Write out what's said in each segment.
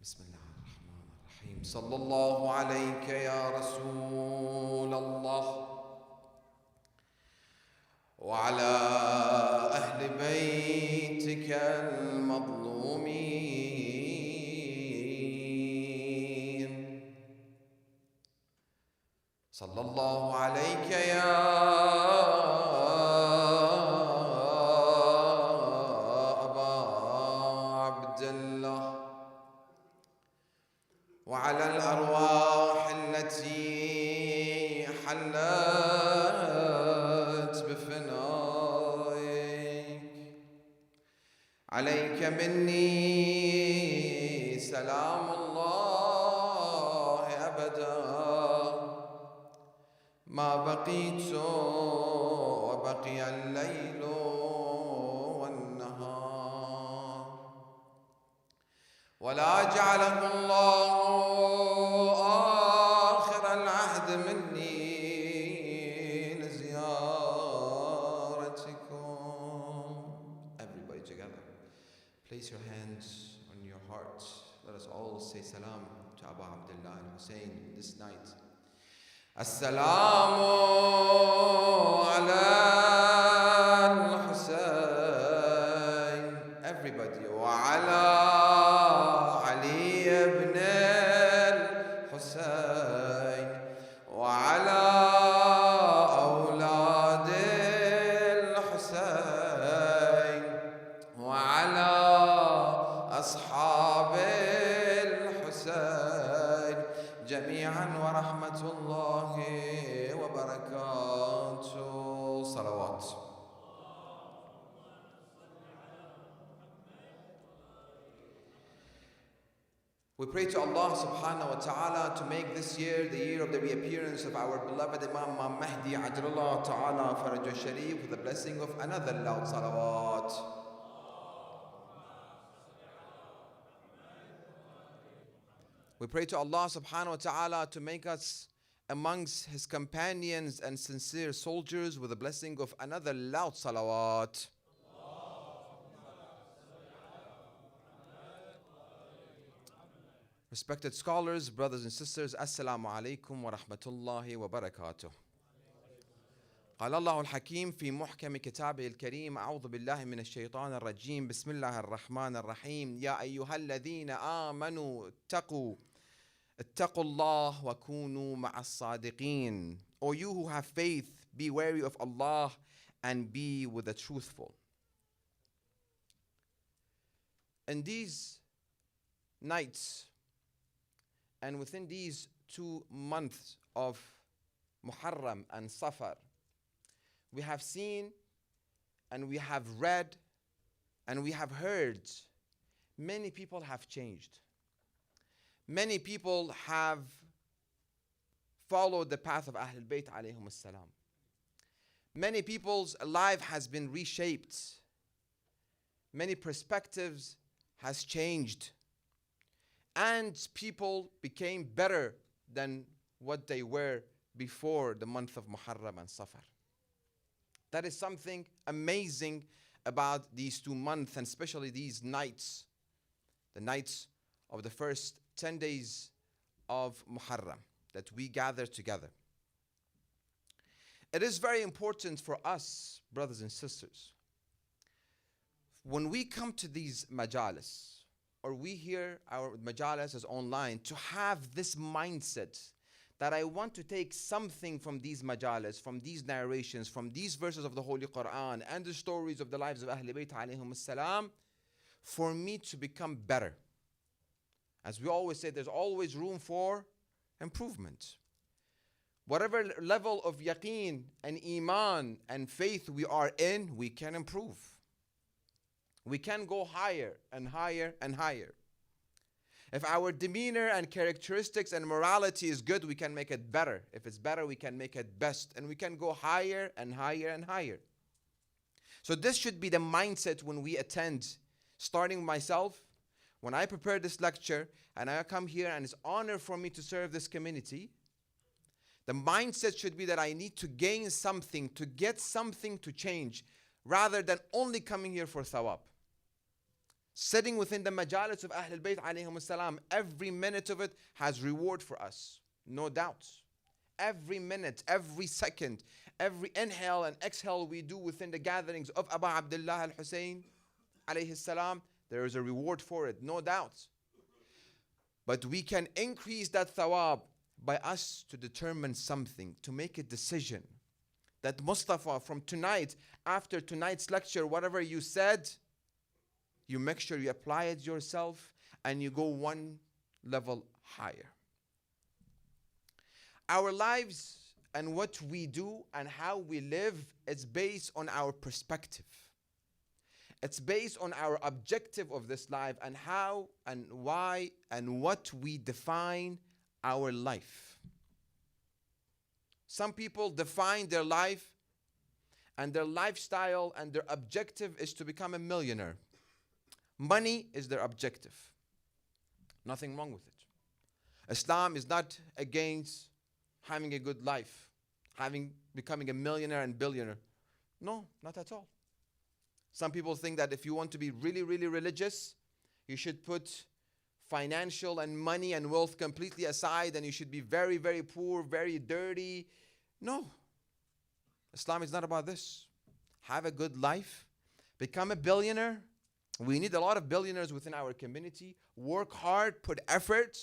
بسم الله الرحمن الرحيم صلى الله عليك يا رسول الله وعلى أهل بيتك المظلومين صلى الله عليك يا وعلى الأرواح التي حلت بفنائك عليك مني سلام الله أبدا ما بقيت وبقي الليل والنهار ولا جعله الله آخر العهد مني لزيارتكم. Everybody together. Place your hands on your heart. Let us all say salam to Abu Abdullah al-Hussein this night. Assalamu ala al-Hussein. Everybody. Wa ala وعلى أولاد الحسين وعلى أصحاب الحسين جميعا ورحمة الله وبركاته. صلوات. We pray to Allah subhanahu wa ta'ala to make this year the year of the reappearance of our beloved Imam Al Mahdi Ajrullah ta'ala Farajah Sharif with the blessing of another loud salawat. We pray to Allah subhanahu wa ta'ala to make us amongst His companions and sincere soldiers with the blessing of another loud salawat. Respected scholars, brothers and sisters, Assalamu alaikum wa rahmatullahi wa barakatuh. قال الله الحكيم في محكم كتابه الكريم أعوذ بالله من الشيطان الرجيم بسم الله الرحمن الرحيم يا أيها الذين آمنوا اتقوا الله وكونوا مع الصادقين. O you who have faith, be wary of Allah and be with the truthful. In these nights and within these 2 months of Muharram and Safar, we have seen and we have read and we have heard many people have changed. Many people have followed the path of Ahlul Bayt alayhum as-salam. Many people's life has been reshaped. Many perspectives has changed. And people became better than what they were before the month of Muharram and Safar. That is something amazing about these 2 months, and especially these nights, the nights of the first 10 days of Muharram that we gather together. It is very important for us, brothers and sisters, when we come to these majalis, or we hear our majalis as online, to have this mindset that I want to take something from these majalis, from these narrations, from these verses of the Holy Quran and the stories of the lives of Ahlul Bayt alayhum as-salam, for me to become better. As we always say, there's always room for improvement. Whatever level of yaqeen and iman and faith we are in, we can improve. We can go higher and higher and higher. If our demeanor and characteristics and morality is good, we can make it better. If it's better, we can make it best. And we can go higher and higher and higher. So this should be the mindset when we attend. Starting myself, when I prepare this lecture and I come here and it's an honor for me to serve this community, the mindset should be that I need to gain something, to get something to change, rather than only coming here for thawab. Sitting within the majalis of Ahlul Bayt alayhim salam, every minute of it has reward for us, no doubt. Every minute, every second, every inhale and exhale we do within the gatherings of Abu Abdullah al-Hussein alayhi salam, there is a reward for it, no doubt. But we can increase that thawab by us to determine something, to make a decision. That Mustafa, from tonight, after tonight's lecture, whatever you said, you make sure you apply it yourself and you go one level higher. Our lives and what we do and how we live is based on our perspective. It's based on our objective of this life and how and why and what we define our life. Some people define their life and their lifestyle and their objective is to become a millionaire. Money is their objective. Nothing wrong with it. Islam is not against having a good life, becoming a millionaire and billionaire. No, not at all. Some people think that if you want to be really, really religious, you should put financial and money and wealth completely aside and you should be very, very poor, very dirty. No. Islam is not about this. Have a good life. Become a billionaire. We need a lot of billionaires within our community. Work hard, put effort.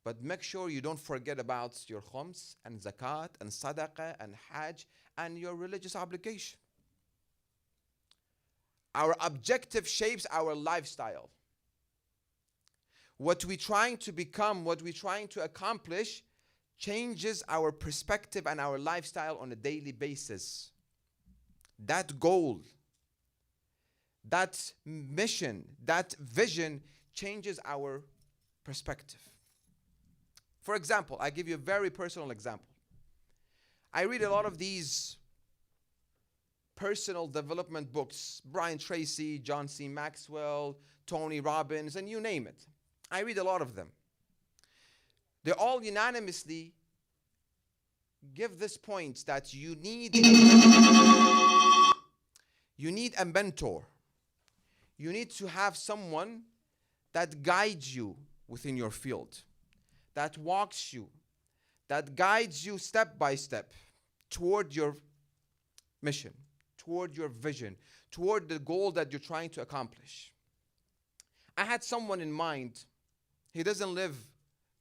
But make sure you don't forget about your khums and zakat and sadaqah and hajj and your religious obligation. Our objective shapes our lifestyle. What we're trying to become, what we're trying to accomplish, changes our perspective and our lifestyle on a daily basis. That goal, that mission, that vision changes our perspective. For example, I give you a very personal example. I read a lot of these personal development books, Brian Tracy, John C. Maxwell, Tony Robbins, and you name it. I read a lot of them. They all unanimously give this point that you need a mentor. You need to have someone that guides you within your field, that walks you, that guides you step by step toward your mission, toward your vision, toward the goal that you're trying to accomplish. I had someone in mind. He doesn't live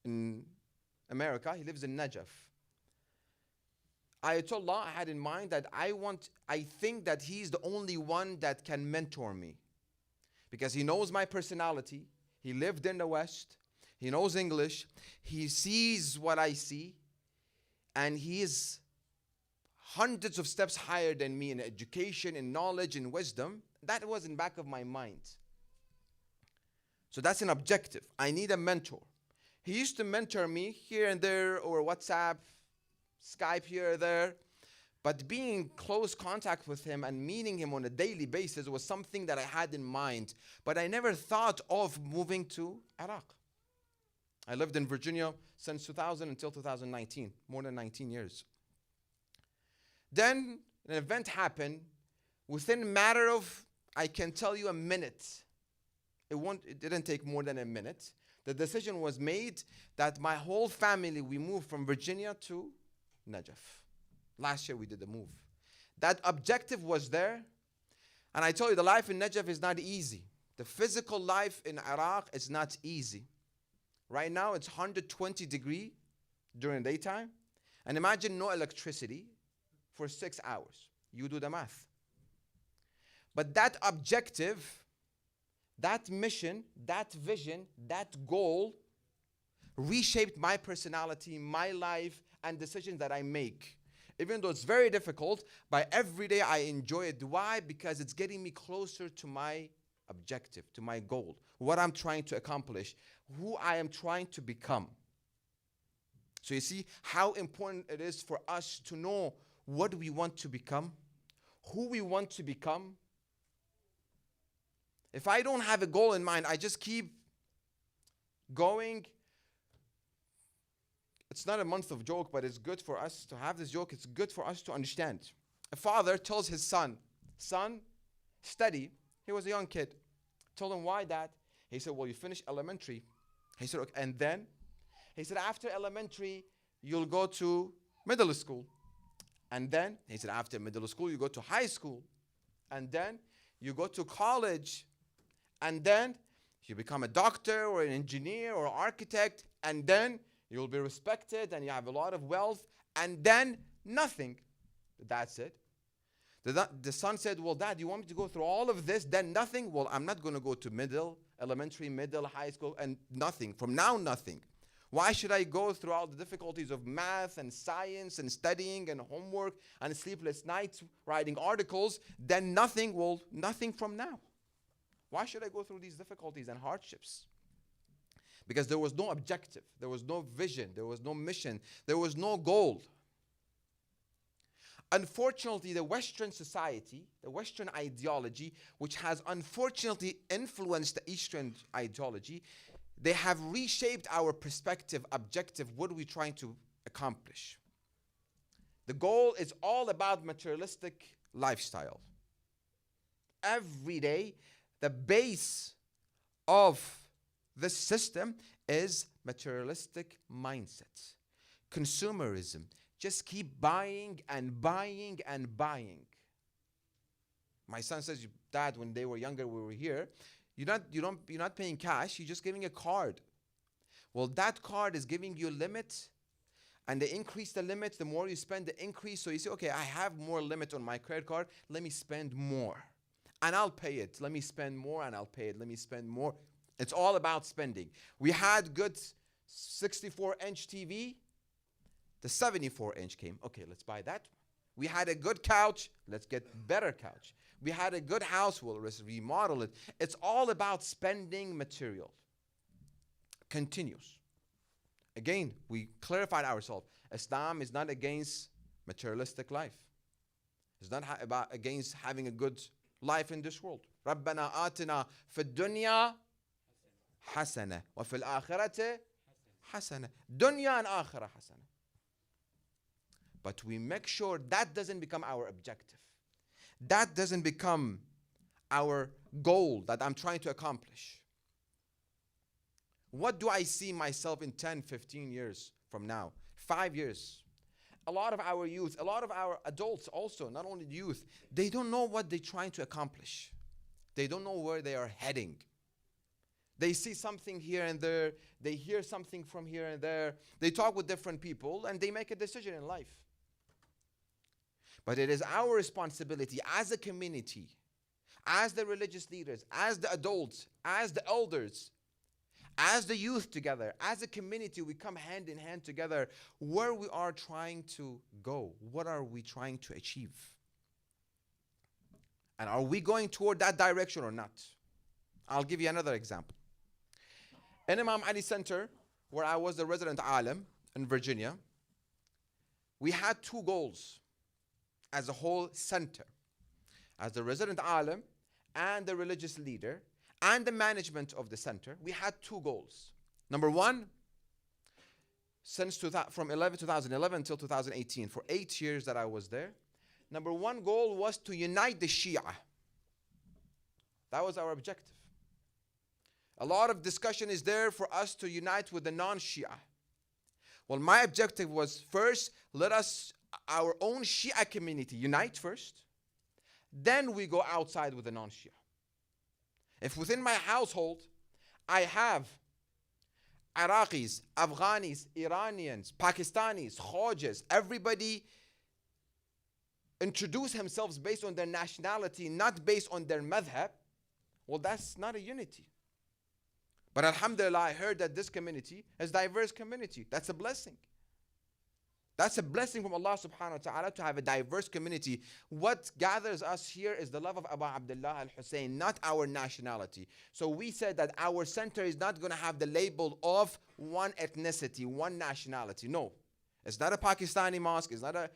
in America. He lives in Najaf. Ayatollah, I had in mind that I think that he's the only one that can mentor me because he knows my personality. He lived in the West. He knows English. He sees what I see. And he is hundreds of steps higher than me in education, in knowledge, in wisdom. That was in the back of my mind. So that's an objective. I need a mentor. He used to mentor me here and there over WhatsApp, Skype here or there. But being in close contact with him and meeting him on a daily basis was something that I had in mind. But I never thought of moving to Iraq. I lived in Virginia since 2000 until 2019, more than 19 years. Then an event happened within a matter of, I can tell you, a minute. It didn't take more than a minute. The decision was made that my whole family, we moved from Virginia to Najaf. Last year we did the move. That objective was there. And I told you, the life in Najaf is not easy. The physical life in Iraq is not easy. Right now it's 120 degrees during the daytime. And imagine no electricity for 6 hours. You do the math. But that objective, that mission, that vision, that goal reshaped my personality, my life, and decisions that I make. Even though it's very difficult, by every day I enjoy it. Why? Because it's getting me closer to my objective, to my goal, what I'm trying to accomplish, who I am trying to become. So you see how important it is for us to know what we want to become, who we want to become. If I don't have a goal in mind, I just keep going. It's not a month of joke, but it's good for us to have this joke. It's good for us to understand. A father tells his son, son, study. He was a young kid. Told him, why, Dad? He said, well, you finish elementary. He said, okay. And then? He said, after elementary, you'll go to middle school. And then? He said, after middle school, you go to high school. And then you go to college. And then you become a doctor or an engineer or architect. And then you'll be respected and you have a lot of wealth. And then nothing. That's it. The son said, well, Dad, you want me to go through all of this, then nothing? Well, I'm not going to go to elementary, middle, high school, and nothing. From now, nothing. Why should I go through all the difficulties of math and science and studying and homework and sleepless nights writing articles, then nothing? Well, nothing from now. Why should I go through these difficulties and hardships? Because there was no objective. There was no vision. There was no mission. There was no goal. Unfortunately, the Western society, the Western ideology, which has unfortunately influenced the Eastern ideology, they have reshaped our perspective, objective, what are we trying to accomplish? The goal is all about materialistic lifestyle. Every day, the base of this system is materialistic mindset, consumerism. Just keep buying and buying and buying. My son says, Dad, when they were younger, we were here, you're not paying cash, you're just giving a card. Well, that card is giving you a limit, and they increase the limit, the more you spend, the increase. So you say, okay, I have more limit on my credit card, let me spend more. And I'll pay it. Let me spend more and I'll pay it. Let me spend more. It's all about spending. We had good 64-inch TV. The 74-inch came. Okay, let's buy that. We had a good couch. Let's get better couch. We had a good house. Well, let's remodel it. It's all about spending material. Continues. Again, we clarified ourselves. Islam is not against materialistic life. It's not about against having a good life in this world. رَبَّنَا آتِنَا فِي الدُّنْيَا حَسَنَةً وَفِي الْآخِرَةِ حَسَنَةً. Dunya and akhirah حسنة. But we make sure that doesn't become our objective. That doesn't become our goal that I'm trying to accomplish. What do I see myself in 10, 15 years from now? 5 years. A lot of our youth, a lot of our adults also, not only youth, they don't know what they're trying to accomplish. They don't know where they are heading. They see something here and there. They hear something from here and there. They talk with different people and they make a decision in life. But it is our responsibility as a community, as the religious leaders, as the adults, as the elders, as the youth together, as a community, we come hand in hand together where we are trying to go. What are we trying to achieve? And are we going toward that direction or not? I'll give you another example. In Imam Ali Center, where I was the resident alim in Virginia, we had two goals as a whole center. As the resident alim and the religious leader and the management of the center, we had two goals. Number one, from 2011 until 2018, for 8 years that I was there, number one goal was to unite the Shia. That was our objective. A lot of discussion is there for us to unite with the non-Shia. Well, my objective was first, let us, our own Shia community, unite first. Then we go outside with the non-Shia. If within my household, I have Iraqis, Afghanis, Iranians, Pakistanis, Khojas, everybody introduce themselves based on their nationality, not based on their madhab, well, that's not a unity. But alhamdulillah, I heard that this community is a diverse community. That's a blessing. That's a blessing from Allah subhanahu wa ta'ala to have a diverse community. What gathers us here is the love of Abu Abdullah al-Hussein, not our nationality. So we said that our center is not going to have the label of one ethnicity, one nationality. No. It's not a Pakistani mosque. It's not a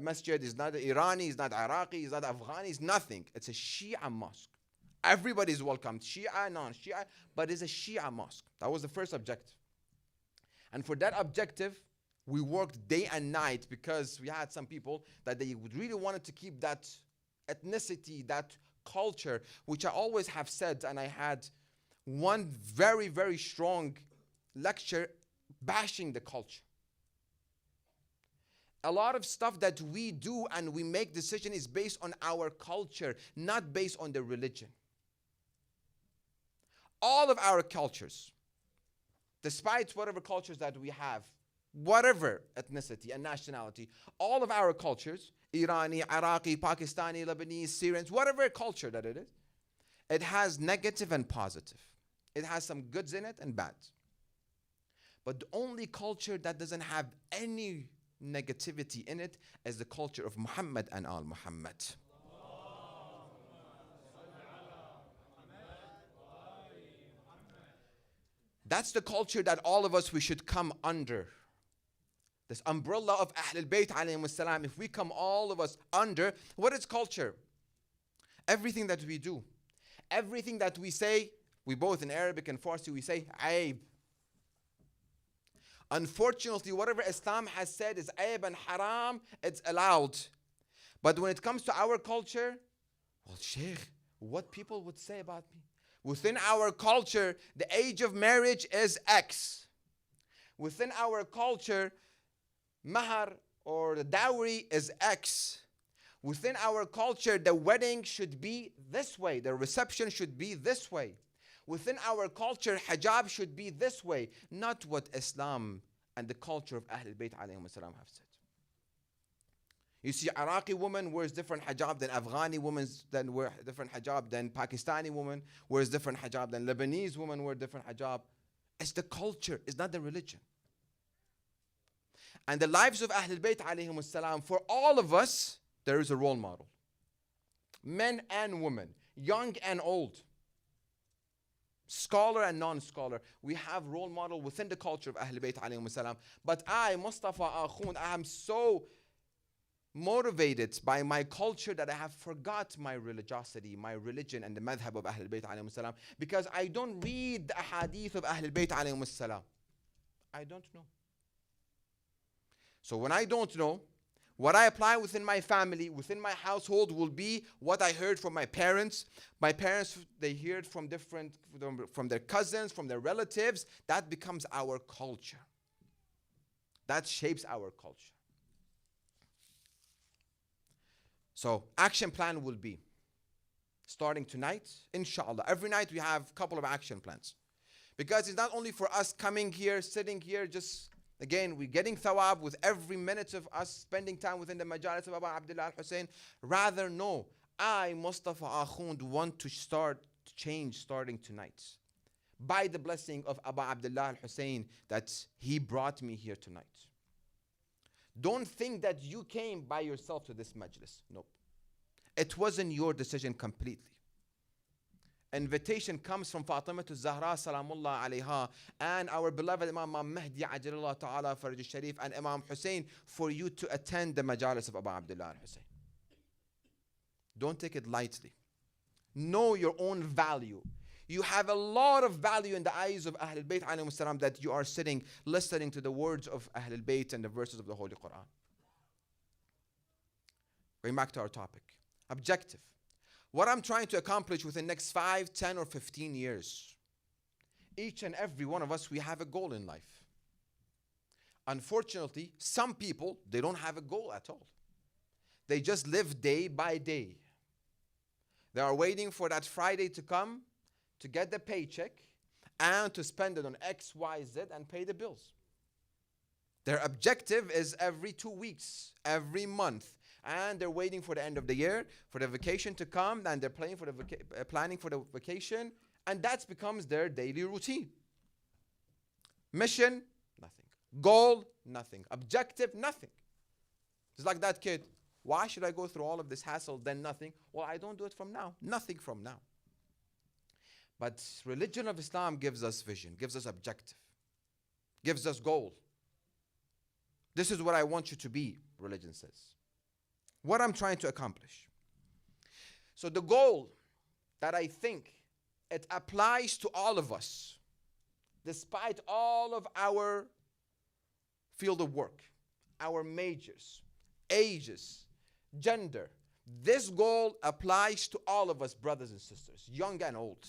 masjid. It's not Irani. It's not Iraqi. It's not Afghani. It's nothing. It's a Shia mosque. Everybody is welcome. Shia, non-Shia. But it's a Shia mosque. That was the first objective. And for that objective, we worked day and night because we had some people that they really wanted to keep that ethnicity, that culture, which I always have said, and I had one very, very strong lecture bashing the culture. A lot of stuff that we do and we make decision is based on our culture, not based on the religion. All of our cultures, despite whatever cultures that we have, whatever ethnicity and nationality, all of our cultures, Irani, Iraqi, Pakistani, Lebanese, Syrians, whatever culture that it is, it has negative and positive. It has some goods in it and bads. But the only culture that doesn't have any negativity in it is the culture of Muhammad and Al Muhammad. That's the culture that all of us, we should come under. This umbrella of Ahlul Bayt alayhim salam. If we come all of us under, what is culture? Everything that we do, everything that we say, we both in Arabic and Farsi, we say aib. Unfortunately, whatever Islam has said is aib and haram, it's allowed. But when it comes to our culture, well, Sheikh, what people would say about me? Within our culture, the age of marriage is X. Within our culture, mahar or the dowry is X. Within our culture, the wedding should be this way. The reception should be this way. Within our culture, hijab should be this way. Not what Islam and the culture of Ahlul Bayt alayhim salam have said. You see, Iraqi woman wears different hijab than Afghani women, then wear different hijab than Pakistani woman wears different hijab than Lebanese woman wear different hijab. It's the culture, it's not the religion. And the lives of Ahlul Bayt alayhim salam, for all of us, there is a role model. Men and women, young and old, scholar and non-scholar, we have role model within the culture of Ahlul Bayt alayhim salam. But I, Mustafa Akhound, I am so motivated by my culture that I have forgot my religiosity, my religion and the madhab of Ahlul Bayt alayhim salam, because I don't read the ahadith of Ahlul Bayt alayhim salam. I don't know. So when I don't know, what I apply within my family, within my household, will be what I heard from my parents. My parents, they hear it from from their cousins, from their relatives. That becomes our culture. That shapes our culture. So action plan will be, starting tonight, inshallah. Every night we have a couple of action plans. Because it's not only for us coming here, sitting here, just, again, we're getting thawab with every minute of us spending time within the majalis of Abu Abdullah al-Hussein. Rather, no, I, Mustafa Akhound, want to change starting tonight. By the blessing of Abu Abdullah al-Hussein, that he brought me here tonight. Don't think that you came by yourself to this majlis. Nope. It wasn't your decision completely. Invitation comes from Fatima to Zahra salamullah alayha and our beloved Imam Al Mahdi ajalullah ta'ala faraj sharif and Imam Hussein for you to attend the majalis of Abu Abdullah al-Hussein. Don't take it lightly. Know your own value. You have a lot of value in the eyes of Ahlul Bayt alayhim salam that you are sitting listening to the words of Ahlul Bayt and the verses of the Holy Quran. Going back to our topic. Objective. What I'm trying to accomplish within the next 5, 10, or 15 years. Each and every one of us, we have a goal in life. Unfortunately, some people, they don't have a goal at all. They just live day by day. They are waiting for that Friday to come to get the paycheck and to spend it on X, Y, Z and pay the bills. Their objective is every 2 weeks, every month. And they're waiting for the end of the year, for the vacation to come, and they're planning for the vacation, and that becomes their daily routine. Mission, nothing. Goal, nothing. Objective, nothing. It's like that kid. Why should I go through all of this hassle, then nothing? Well, I don't do it from now. Nothing from now. But religion of Islam gives us vision, gives us objective, gives us goal. This is what I want you to be, religion says. What I'm trying to accomplish. So the goal that I think it applies to all of us, despite all of our field of work, our majors, ages, gender, This goal applies to all of us, brothers and sisters, young and old.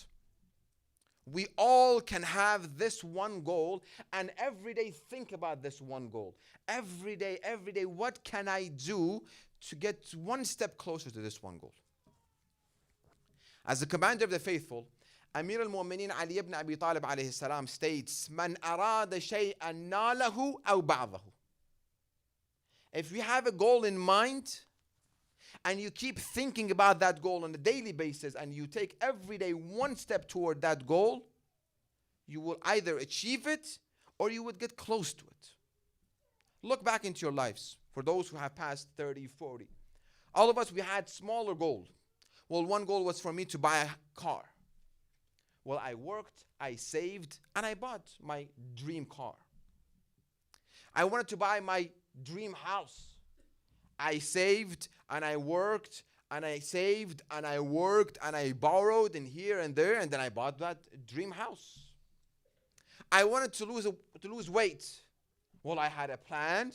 We all can have this one goal, and every day think about this one goal. Every day, what can I do to get one step closer to this one goal? As the commander of the faithful, Amir al-Mu'mineen Ali ibn Abi Talib alayhi salam states, "Man arada shay'an nalahu aw ba'dahu." If you have a goal in mind and you keep thinking about that goal on a daily basis and you take every day one step toward that goal, you will either achieve it or you would get close to it. Look back into your lives. For those who have passed 30, 40. All of us, we had smaller goals. Well, one goal was for me to buy a car. Well, I worked, I saved, and I bought my dream car. I wanted to buy my dream house. I saved and I worked and I saved and I worked and I borrowed in here and there, and then I bought that dream house. I wanted to lose weight. Well, I had a plan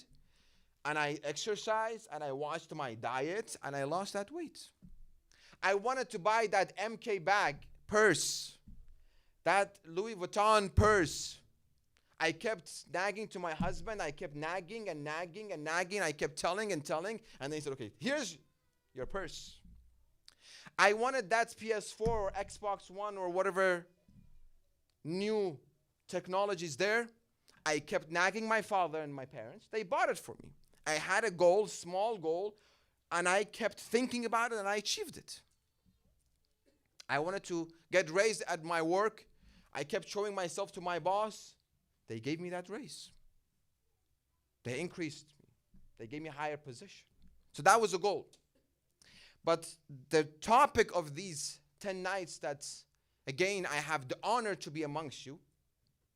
and I exercised and I watched my diet and I lost that weight. I wanted to buy that MK bag, purse, that Louis Vuitton purse. I kept nagging to my husband. I kept nagging and nagging and nagging. I kept telling and telling. And they said, okay, here's your purse. I wanted that PS4 or Xbox One or whatever new technologies there. I kept nagging my father and my parents. They bought it for me. I had a goal, small goal, and I kept thinking about it and I achieved it. I wanted to get raised at my work. I kept showing myself to my boss. They gave me that raise. They increased me. They gave me a higher position. So that was a goal. But the topic of these 10 nights that, again, I have the honor to be amongst you,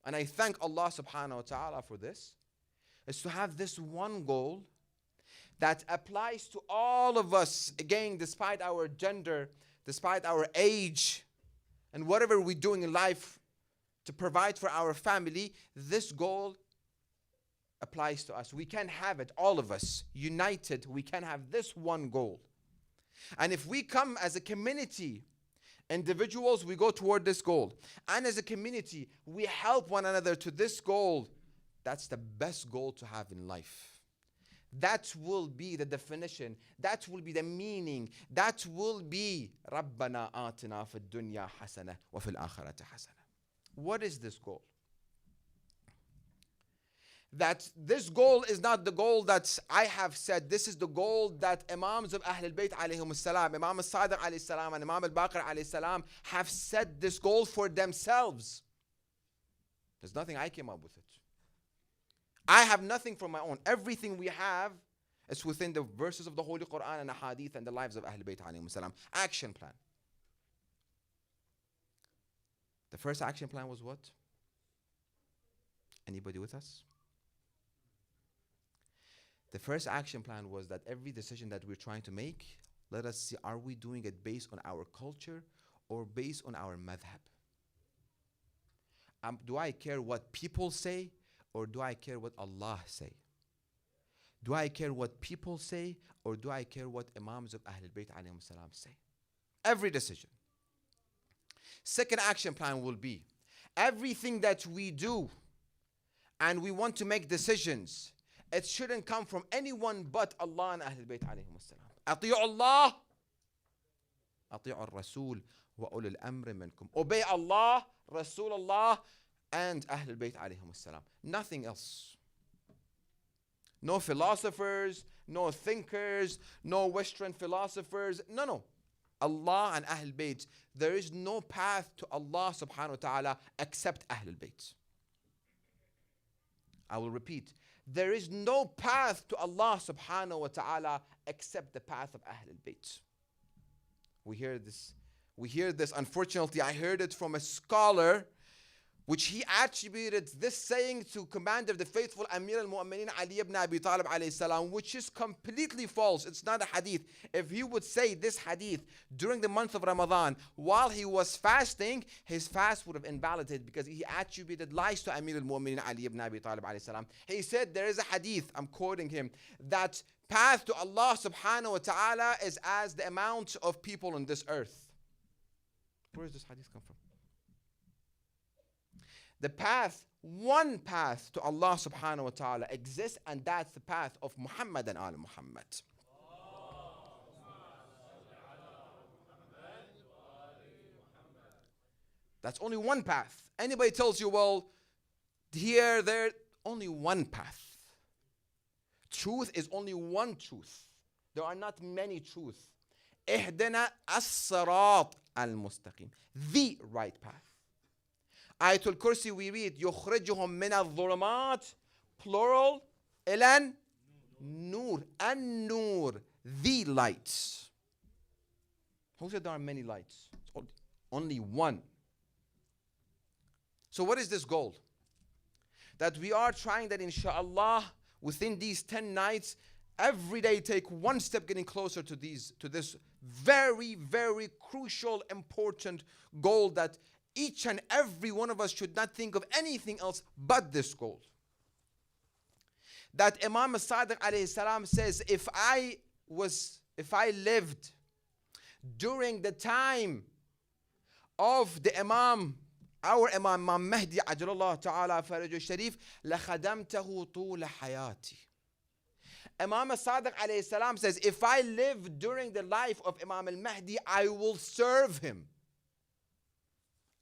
and I thank Allah subhanahu wa ta'ala for this, is to have this one goal that applies to all of us, again, despite our gender, despite our age, and whatever we're doing in life to provide for our family. This goal applies to us. We can have it, all of us, united. We can have this one goal. And if we come as a community, individuals, we go toward this goal. And as a community, we help one another to this goal. That's the best goal to have in life. That will be the definition. That will be the meaning. That will be رَبَّنَا آتِنَا فِي الدُّنْيَا حَسَنَةً وَفِي الْآخِرَةِ حَسَنَةً. What is this goal? That this goal is not the goal that I have said. This is the goal that Imams of Ahl al-Bayt alayhim salam, Imam al-Sadiq alayhi salam and Imam al-Baqir alayhi salam have set this goal for themselves. There's nothing I came up with it. I have nothing from my own. Everything we have is within the verses of the Holy Quran and the Hadith and the lives of Ahl al-Bayt alayhim salam. Action plan. The first action plan was what? Anybody with us? The first action plan was that every decision that we're trying to make, let us see, are we doing it based on our culture or based on our madhab? Do I care what people say or do I care what Allah say? Do I care what people say or do I care what Imams of Ahl al-Bayt alayhim salam say? Every decision. Second action plan will be everything that we do and we want to make decisions, it shouldn't come from anyone but Allah and Ahl al-Bayt alayhim salam. أطيعوا Allah, أطيعوا الرسول وأولي الأمر منكم. Obey Allah, Rasulullah, and Ahl al-Bayt alayhim salam. Nothing else. No philosophers, no thinkers, no Western philosophers. No. Allah and Ahl al-Bayt. There is no path to Allah subhanahu wa ta'ala except Ahl al-Bayt. I will repeat. There is no path to Allah subhanahu wa ta'ala except the path of Ahl al-Bayt. We hear this. Unfortunately, I heard it from a scholar, which he attributed this saying to Commander of the Faithful Amir Al Mu'mineen Ali ibn Abi Talib alayhi salam, which is completely false. It's not a hadith. If he would say this hadith during the month of Ramadan while he was fasting, his fast would have invalidated because he attributed lies to Amir Al Mu'mineen Ali ibn Abi Talib alayhi salam. He said there is a hadith, I'm quoting him, that path to Allah subhanahu wa ta'ala is as the amount of people on this earth. Where does this hadith come from? The path, one path to Allah subhanahu wa ta'ala exists, and that's the path of Muhammad and Al Muhammad. That's only one path. Anybody tells you, well, here, there, only one path. Truth is only one truth. There are not many truths. اهدنا الصراط المستقيم. The right path. Ayatul Kursi we read يخرجهم من الظلمات plural إلى النور. النور, the light. Who said there are many lights? It's only one. So what is this goal? That we are trying that inshallah within these 10 nights, every day take one step getting closer to this very, very crucial, important goal that each and every one of us should not think of anything else but this goal. That Imam Sadiq alayhi salam says, if I lived during the time of the Imam, our Imam Mahdi ajalallah ta'ala farajul sharif, لَخَدَمْتَهُ طُولَ حَيَاتِي. Imam Sadiq alayhi salam says, if I live during the life of Imam Al Mahdi, I will serve him.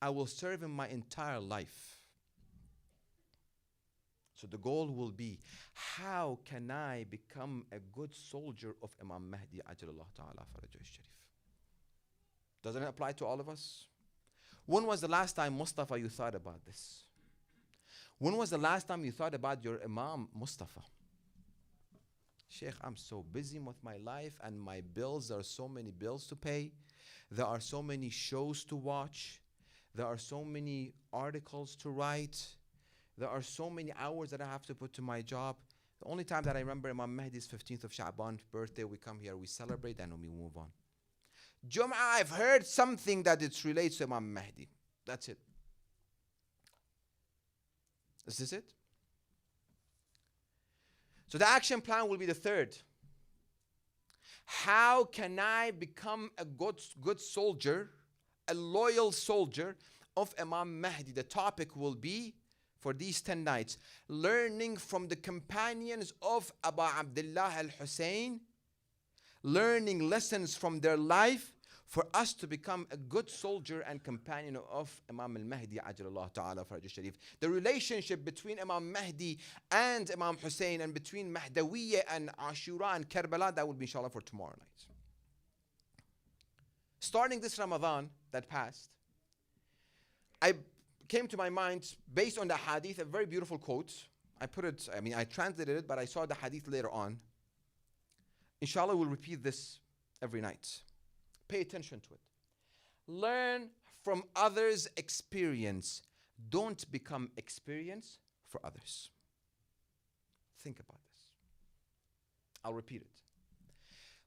I will serve him my entire life. So the goal will be, how can I become a good soldier of Imam Mahdi ajalallah ta'ala farajul sharif? Doesn't it apply to all of us? When was the last time, Mustafa, you thought about this? When was the last time you thought about your Imam Mustafa? Sheikh, I'm so busy with my life and my bills, there are so many bills to pay. There are so many shows to watch. There are so many articles to write. There are so many hours that I have to put to my job. The only time that I remember Imam Mahdi's 15th of Sha'ban birthday, we come here, we celebrate, and we move on. Jum'ah, I've heard something that it relates to Imam Mahdi. That's it. Is this it? So the action plan will be the third. How can I become a good soldier, a loyal soldier of Imam Mahdi? The topic will be, for these 10 nights, learning from the companions of Abu Abdullah al-Hussein, learning lessons from their life for us to become a good soldier and companion of Imam Al Mahdi ajalallah ta'ala farajul sharif. The relationship between Imam Mahdi and Imam Hussein, and between Mahdawiyya and Ashura and Karbala, that will be inshallah for tomorrow night. Starting this Ramadan that passed, I came to my mind, based on the hadith, a very beautiful quote. I translated it, but I saw the hadith later on. Inshallah, we'll repeat this every night. Pay attention to it. Learn from others' experience. Don't become experience for others. Think about this. I'll repeat it.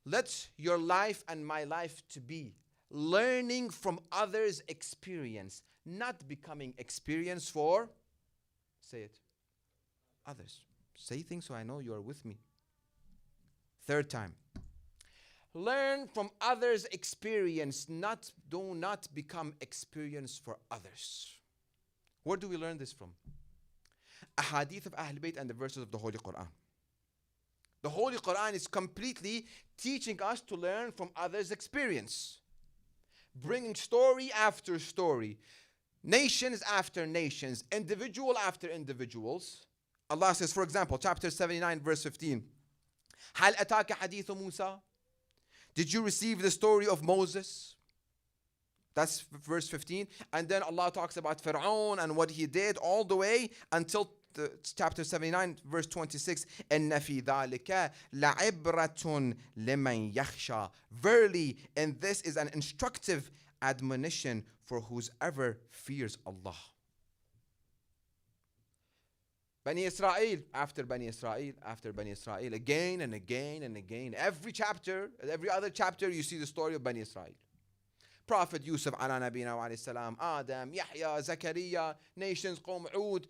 Let your life and my life to be learning from others' experience, not becoming experience for, say it, others. Say things so I know you are with me. Third time. Learn from others' experience, do not become experience for others. Where do we learn this from? A hadith of Ahl Bayt and the verses of the Holy Quran. The Holy Quran is completely teaching us to learn from others' experience. Bringing story after story, nations after nations, individual after individuals. Allah says, for example, chapter 79, verse 15. هل أتاك حديث موسى? Did you receive the story of Moses? That's verse 15. And then Allah talks about Fir'aun and what he did all the way until chapter 79, verse 26. إِنَّ فِي ذَلِكَ لَعِبْرَةٌ لِمَنْ يَخْشَى. Verily, and this is an instructive admonition for whoever fears Allah. Bani Israel, after Bani Israel, after Bani Israel, again and again and again. Every chapter, every other chapter, you see the story of Bani Israel. Prophet Yusuf, ala nabina wa alayhi salam, Adam, Yahya, Zakaria, nations, Qawm, Ud,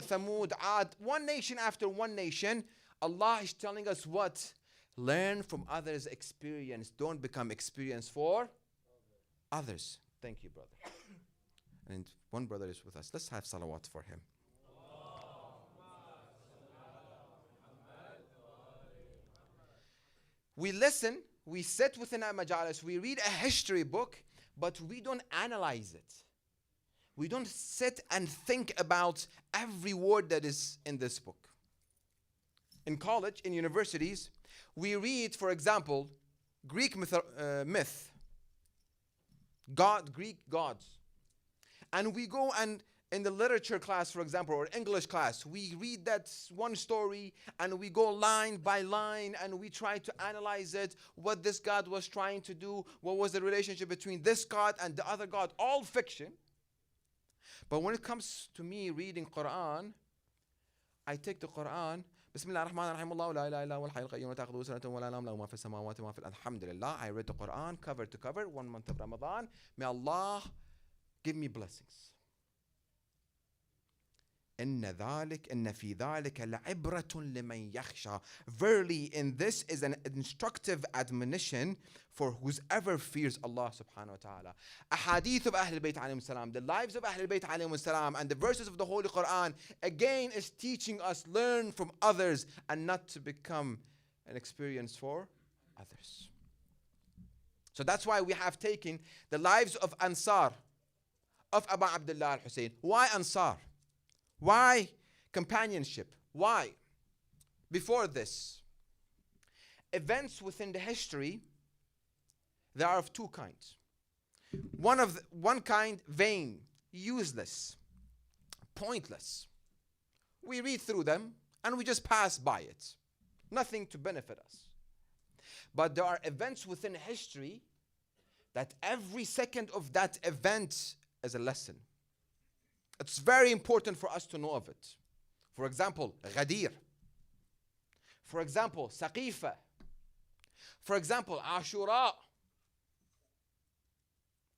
Thamud, Ad, one nation after one nation. Allah is telling us what? Learn from others' experience. Don't become experience for others. Thank you, brother. And one brother is with us. Let's have salawat for him. We listen, we sit within our majalis, we read a history book, but we don't analyze it. We don't sit and think about every word that is in this book. In college, in universities, we read, for example, Greek myth, Greek gods. And we go and in the literature class, for example, or English class, we read that one story and we go line by line and we try to analyze it, what this God was trying to do, what was the relationship between this God and the other God, all fiction. But when it comes to me reading Quran, I take the Quran, Bismillah ar-Rahman ar-Rahim, Allahu la ilaha illa huwal hayyul qayyum, la ta'khudhuhu sinatun wa la nawm, lahu ma fis samawati wa ma fil ardi. Alhamdulillah, I read the Quran cover to cover, 1 month of Ramadan. May Allah give me blessings. إن في ذلك لعبرة لمن يخشى. Verily, in this is an instructive admonition for whoever fears Allah subhanahu wa ta'ala. Ahadith of Ahlul Bayt alayhim salam, the lives of Ahlul Bayt alayhim salam, and the verses of the Holy Quran, again is teaching us learn from others and not to become an experience for others. So that's why we have taken the lives of Ansar, of Abu Abdullah al-Hussein. Why Ansar? Why companionship? Why? Before this, events within the history, there are of two kinds. One kind, vain, useless, pointless. We read through them and we just pass by it. Nothing to benefit us. But there are events within history that every second of that event is a lesson. It's very important for us to know of it. For example, Ghadir. For example, Saqifa. For example, Ashura.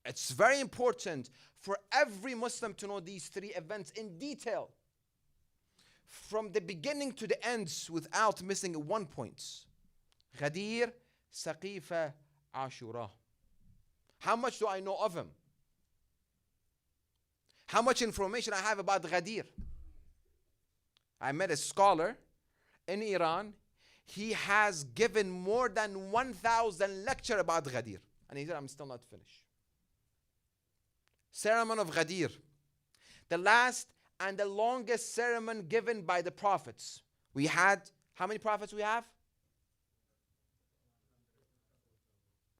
It's very important for every Muslim to know these three events in detail, from the beginning to the end, without missing one point. Ghadir, Saqifa, Ashura. How much do I know of him? How much information I have about Ghadir? I met a scholar in Iran. He has given more than 1,000 lectures about Ghadir. And he said, I'm still not finished. Ceremony of Ghadir. The last and the longest ceremony given by the prophets. We had, how many prophets we have?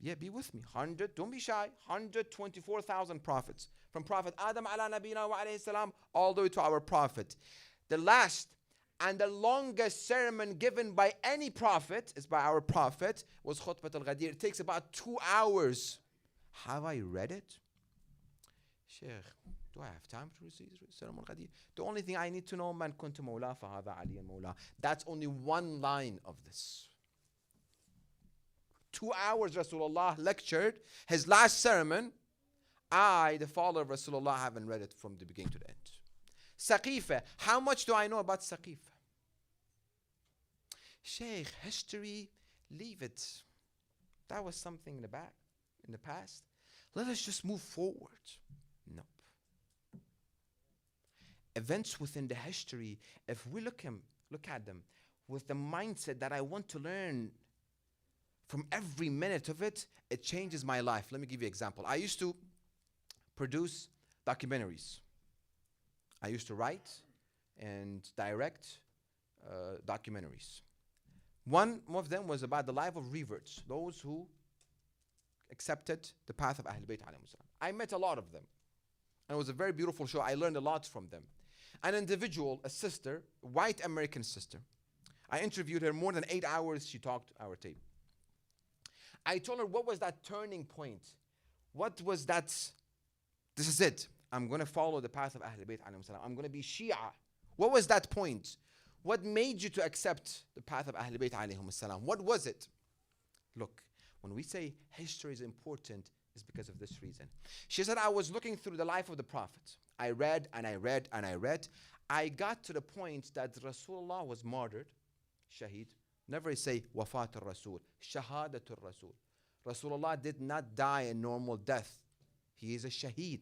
Yeah, be with me. 100, don't be shy. 124,000 prophets. From Prophet Adam ala nabina wa alayhi salam all the way to our prophet. The last and the longest sermon given by any prophet is by our prophet was Khutbat al-Ghadir. It takes about 2 hours. Have I read it? Sheikh, do I have time to receive Sermon al-Ghadir? The only thing I need to know, man kuntu mawla fa hadha aliyan mawla. That's only one line of this. 2 hours Rasulullah lectured his last sermon. I, the follower of Rasulullah, haven't read it from the beginning to the end. Saqifa. How much do I know about Saqifa? Sheikh, history, leave it. That was something in the back, in the past. Let us just move forward. Nope. Events within the history, if we look at them with the mindset that I want to learn from every minute of it, it changes my life. Let me give you an example. I used to produce documentaries. I used to write and direct documentaries. One of them was about the life of reverts, those who accepted the path of Ahlul Bayt alayhim salam. I met a lot of them. And it was a very beautiful show. I learned a lot from them. An individual, a sister, a white American sister. I interviewed her more than 8 hours. She talked our tape. I told her, what was that turning point? What was that? This is it. I'm going to follow the path of Ahlul Bayt alayhim salam. I'm going to be Shia. What was that point? What made you to accept the path of Ahlul Bayt alayhim salam? What was it? Look, when we say history is important, it's because of this reason. She said, I was looking through the life of the Prophet. I read and I read and I read. I got to the point that Rasulullah was martyred, shaheed, Never say wafat al-Rasul, shahadat al-Rasul. Rasulullah did not die a normal death. He is a shaheed.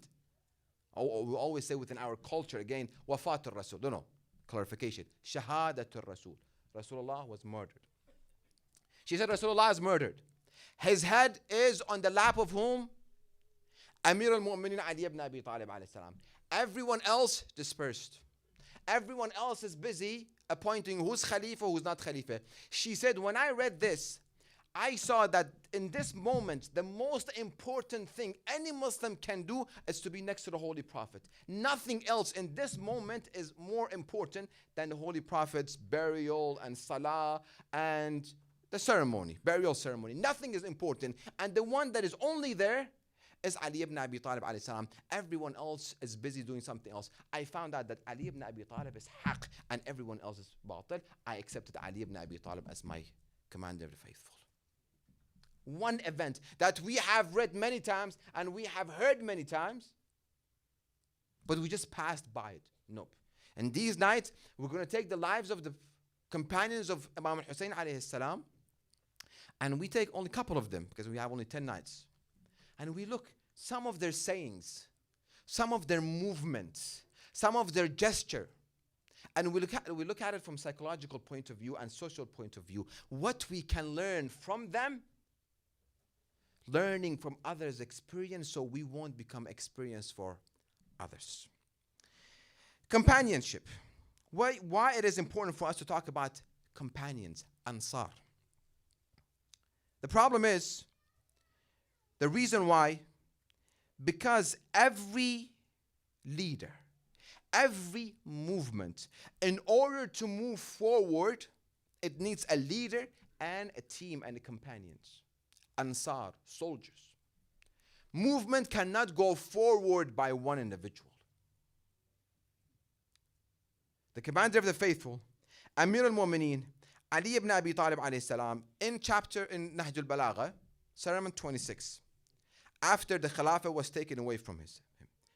We always say within our culture again, wafat al-Rasul. No. Clarification. Shahadat al-Rasul. Rasulullah was murdered. She said Rasulullah is murdered. His head is on the lap of whom? Amir al-Mu'minin Ali ibn Abi Talib alayhi salam. Everyone else dispersed. Everyone else is busy appointing who's Khalifa, who's not Khalifa. She said, when I read this, I saw that in this moment, the most important thing any Muslim can do is to be next to the Holy Prophet. Nothing else in this moment is more important than the Holy Prophet's burial and salah and the ceremony, burial ceremony. Nothing is important. And the one that is only there is Ali ibn Abi Talib alayhi salam. Everyone else is busy doing something else. I found out that Ali ibn Abi Talib is haqq and everyone else is batil. I accepted Ali ibn Abi Talib as my commander of the faithful. One event that we have read many times and we have heard many times, but we just passed by it. Nope. And these nights, we're going to take the lives of the companions of Imam al-Hussein alayhi salam, and we take only a couple of them because we have only 10 nights. And we look some of their sayings, some of their movements, some of their gesture. And we look at it from psychological point of view and social point of view. What we can learn from them, learning from others' experience so we won't become experience for others. Companionship. Why it is important for us to talk about companions, Ansar. The problem is, the reason why, because every leader, every movement, in order to move forward, it needs a leader and a team and companions. Ansar, soldiers. Movement cannot go forward by one individual. The commander of the faithful, Amir al-Mu'mineen, Ali ibn Abi Talib alayhi salam, in Nahj al-Balagha, Sermon 26, after the Khilafah was taken away from him,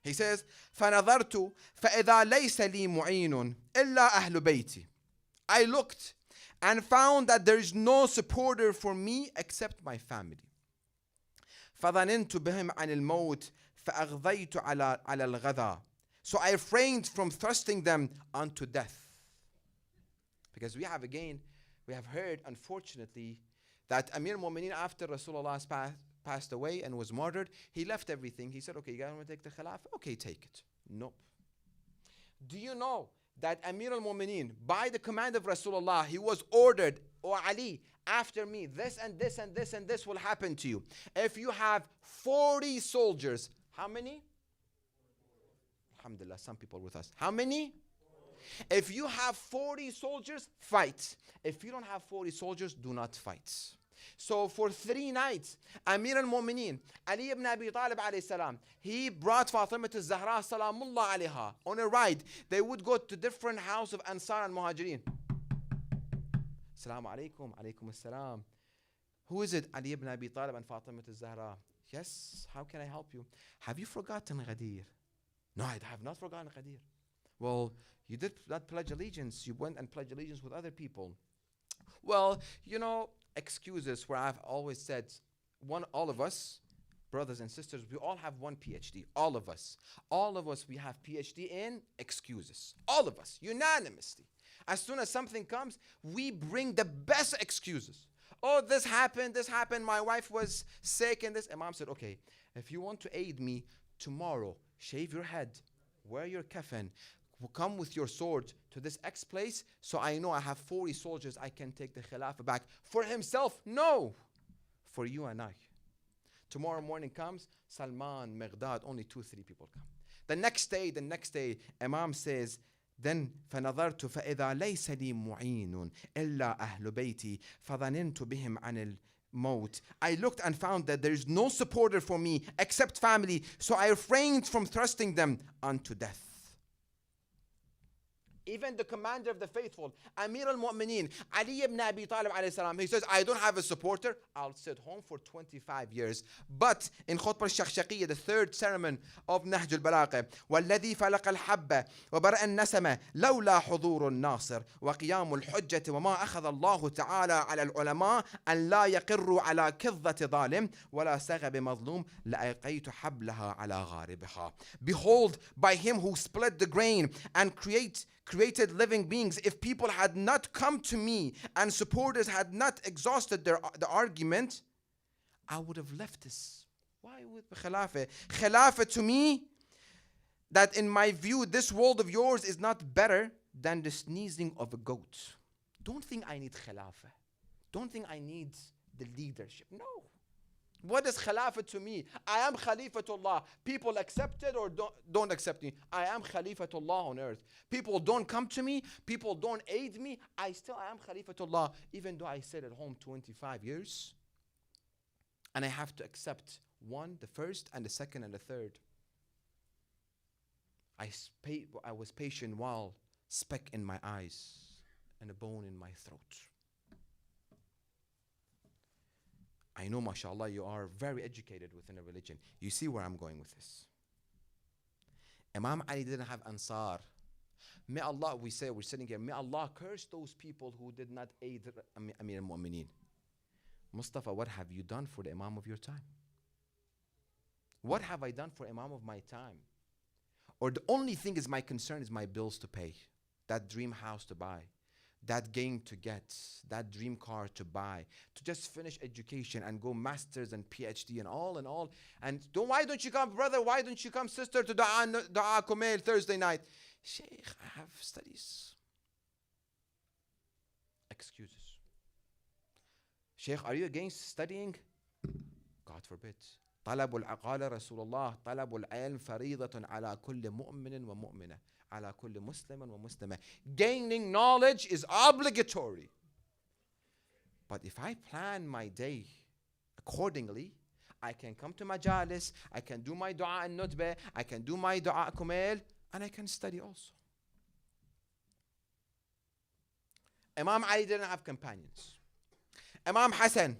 he says, فَنَظَرْتُ فَإِذَا لَيْسَ لِي مُعِينٌ إِلَّا أَهْلُ بَيْتِ. I looked and found that there is no supporter for me except my family. فَظَنِنْتُ بِهِمْ عَنِ الْمَوْتِ فَأَغْضَيْتُ عَلَى الْغَذَى. So I refrained from thrusting them unto death. Because we have heard, unfortunately, that Amir al-Mu'mineen, after Rasulullah passed away and was murdered, he left everything. He said, okay, you guys want to take the Khilafah? Okay, take it. Nope. Do you know that Amir al-Mu'mineen, by the command of Rasulullah, he was ordered, "O Ali, after me, this and this and this and this will happen to you. If you have 40 soldiers," how many? Alhamdulillah, some people with us. How many? If you have 40 soldiers, fight. If you don't have 40 soldiers, do not fight. So for 3 nights, Amir al-Mu'mineen, Ali ibn Abi Talib alayhi salam, he brought Fatima al-Zahra salamullah alayha on a ride. They would go to different houses of Ansar and Muhajirin. Assalamu alaikum, alaikum assalam. Who is it? Ali ibn Abi Talib and Fatima al-Zahra. Yes, how can I help you? Have you forgotten Ghadir? No, I have not forgotten Ghadir. Well, you did not pledge allegiance. You went and pledged allegiance with other people. Well, excuses where I've always said, all of us, brothers and sisters, we all have one PhD. All of us, we have PhD in excuses. All of us, unanimously. As soon as something comes, we bring the best excuses. Oh, this happened, my wife was sick, and this. Imam said, okay, if you want to aid me tomorrow, shave your head, wear your kafan, come with your sword to this X place, so I know I have 40 soldiers, I can take the Khilafah back. For himself, no. For you and I. Tomorrow morning comes, Salman, Meghdad, only 2-3 people come. The next day, Imam says, then فَنَظَرْتُ فَإِذَا لَيْسَ لِي مُعِينٌ إِلَّا أَهْلُ بَيْتِي فَظَنِنْتُ بِهِمْ عَنِ الْمَوْتِ. I looked and found that there is no supporter for me except family, so I refrained from thrusting them unto death. Even the commander of the faithful, Amir al-Mu'mineen, Ali ibn Abi Talib alayhi salam, he says, I don't have a supporter, I'll sit home for 25 years. But in Khutbah al-Shakhshaqiyya, the third sermon of Nahj al-Balagha, وَالَّذِي فَلَقَ الْحَبَّ وَبَرَأَ النَّسَمَ لَوْلَا حُضُورُ النَّاصِرِ وَقِيَامُ الْحُجَّةِ وَمَا أَخَذَ اللَّهُ تَعَالَى عَلَى الْعُلَمَاءِ أَنْ لَا يَقِرُّوا عَلَى كِظَّةِ ظَالِمٍ وَلَا سَغَبِ مَظْلُومٍ لَأَلْقَيْتُ حَبْلَهَا عَلَى غَارِبِهَا. Behold, by him who split the grain and created living beings, if people had not come to me and supporters had not exhausted the argument, I would have left this. Why with Khilafah? Khilafah to me, that in my view, this world of yours is not better than the sneezing of a goat. Don't think I need Khilafah. Don't think I need the leadership. No. What is Khilafah to me? I am Khalifatullah. People accept it or don't accept me. I am Khalifatullah on earth. People don't come to me. People don't aid me. I am Khalifatullah, even though I sit at home 25 years. And I have to accept one, the first, and the second, and the third. I was patient while speck in my eyes and a bone in my throat. I know, mashallah, you are very educated within a religion. You see where I'm going with this. Imam Ali didn't have Ansar. May Allah, we're sitting here, may Allah curse those people who did not aid Amir al-Mu'mineen. Mustafa, what have you done for the Imam of your time? What have I done for Imam of my time? Or the only thing is my concern is my bills to pay, that dream house to buy, that game to get, that dream car to buy, to just finish education and go masters and PhD and all. And why don't you come, brother? Why don't you come, sister, to Dua Kumail Thursday night? Sheikh, I have studies. Excuses. Sheikh, are you against studying? God forbid. قال رسول الله طلب العلم فريضة على كل مؤمن ومؤمنة على كل مسلم ومسلمة. Gaining knowledge is obligatory. But if I plan my day accordingly, I can come to majalis, I can do my dua and nutbah, I can do my dua kumail, and I can study also. Imam Ali didn't have companions. Imam Hassan,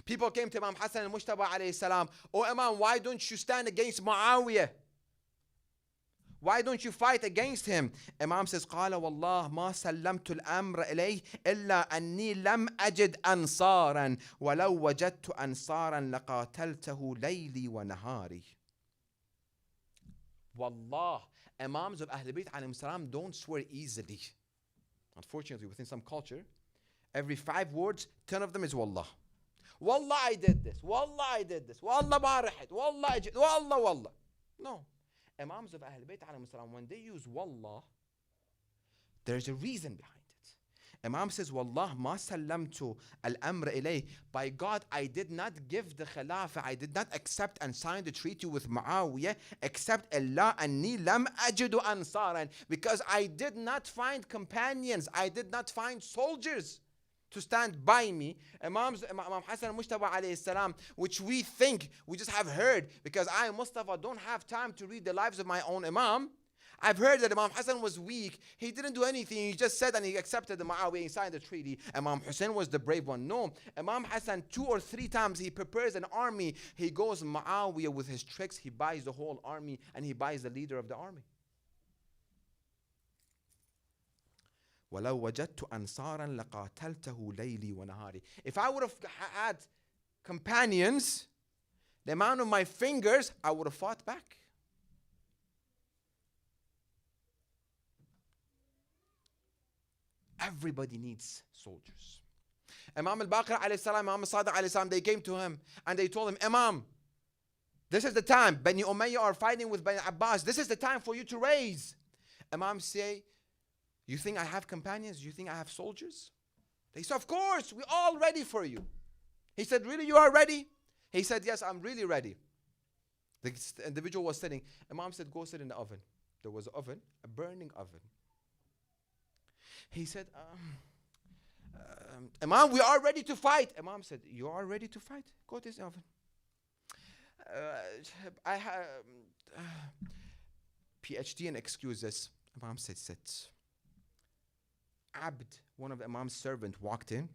people came to Imam Hassan al-Mujtaba alayhi salam, oh Imam, why don't you stand against Muawiyah? Why don't you fight against him? Imam says, قال والله ما سلمت الأمر إليه إلا أني لم أجد أنصارا ولو وجدت أنصارا لقاتلته ليلي ونهاري. Wallah, Imams of Ahlul Bayt alayhim salam don't swear easily. Unfortunately, within some culture, every 5 words, 10 of them is Wallah. Wallah, I did this. Wallah, I did this. Wallah, barahit. Wallah, Wallah. No. Imams of Ahlul Bayt alayhim salam, when they use Wallah, there's a reason behind it. Imam says, Wallah ma sallamtu al-amr ilayh. By God, I did not give the Khilafah, I did not accept and sign the treaty with Muawiyah, except Allah anni lam ajidu ansaran. Because I did not find companions, I did not find soldiers to stand by me. Imam Hassan al-Mujtaba alayhi salam, which we think, we just have heard, because I, Mustafa, don't have time to read the lives of my own Imam. I've heard that Imam Hassan was weak. He didn't do anything. He just said and he accepted the Muawiyah and signed the treaty. Imam Hussein was the brave one. No. Imam Hassan 2 or 3 times he prepares an army. He goes Muawiyah with his tricks. He buys the whole army and he buys the leader of the army. وَلَوْ وَجَدْتُ أَنصَارًا لَقَاتَلْتَهُ لَيْلِي وَنَهَارِي. If I would have had companions, the amount of my fingers, I would have fought back. Everybody needs soldiers. Imam al-Baqir alayhi salam, Imam al-Sadiq alayhi salam, they came to him and they told him, Imam, this is the time. Bani Umayyah are fighting with Bani Abbas. This is the time for you to raise. Imam say, you think I have companions? You think I have soldiers? They said, of course, we're all ready for you. He said, really, you are ready? He said, yes, I'm really ready. The individual was sitting. Imam said, go sit in the oven. There was an oven, a burning oven. He said, Imam, we are ready to fight. Imam said, you are ready to fight? Go to this oven. I have PhD in excuses. Imam said, sit. Abd, one of Imam's servant, walked in.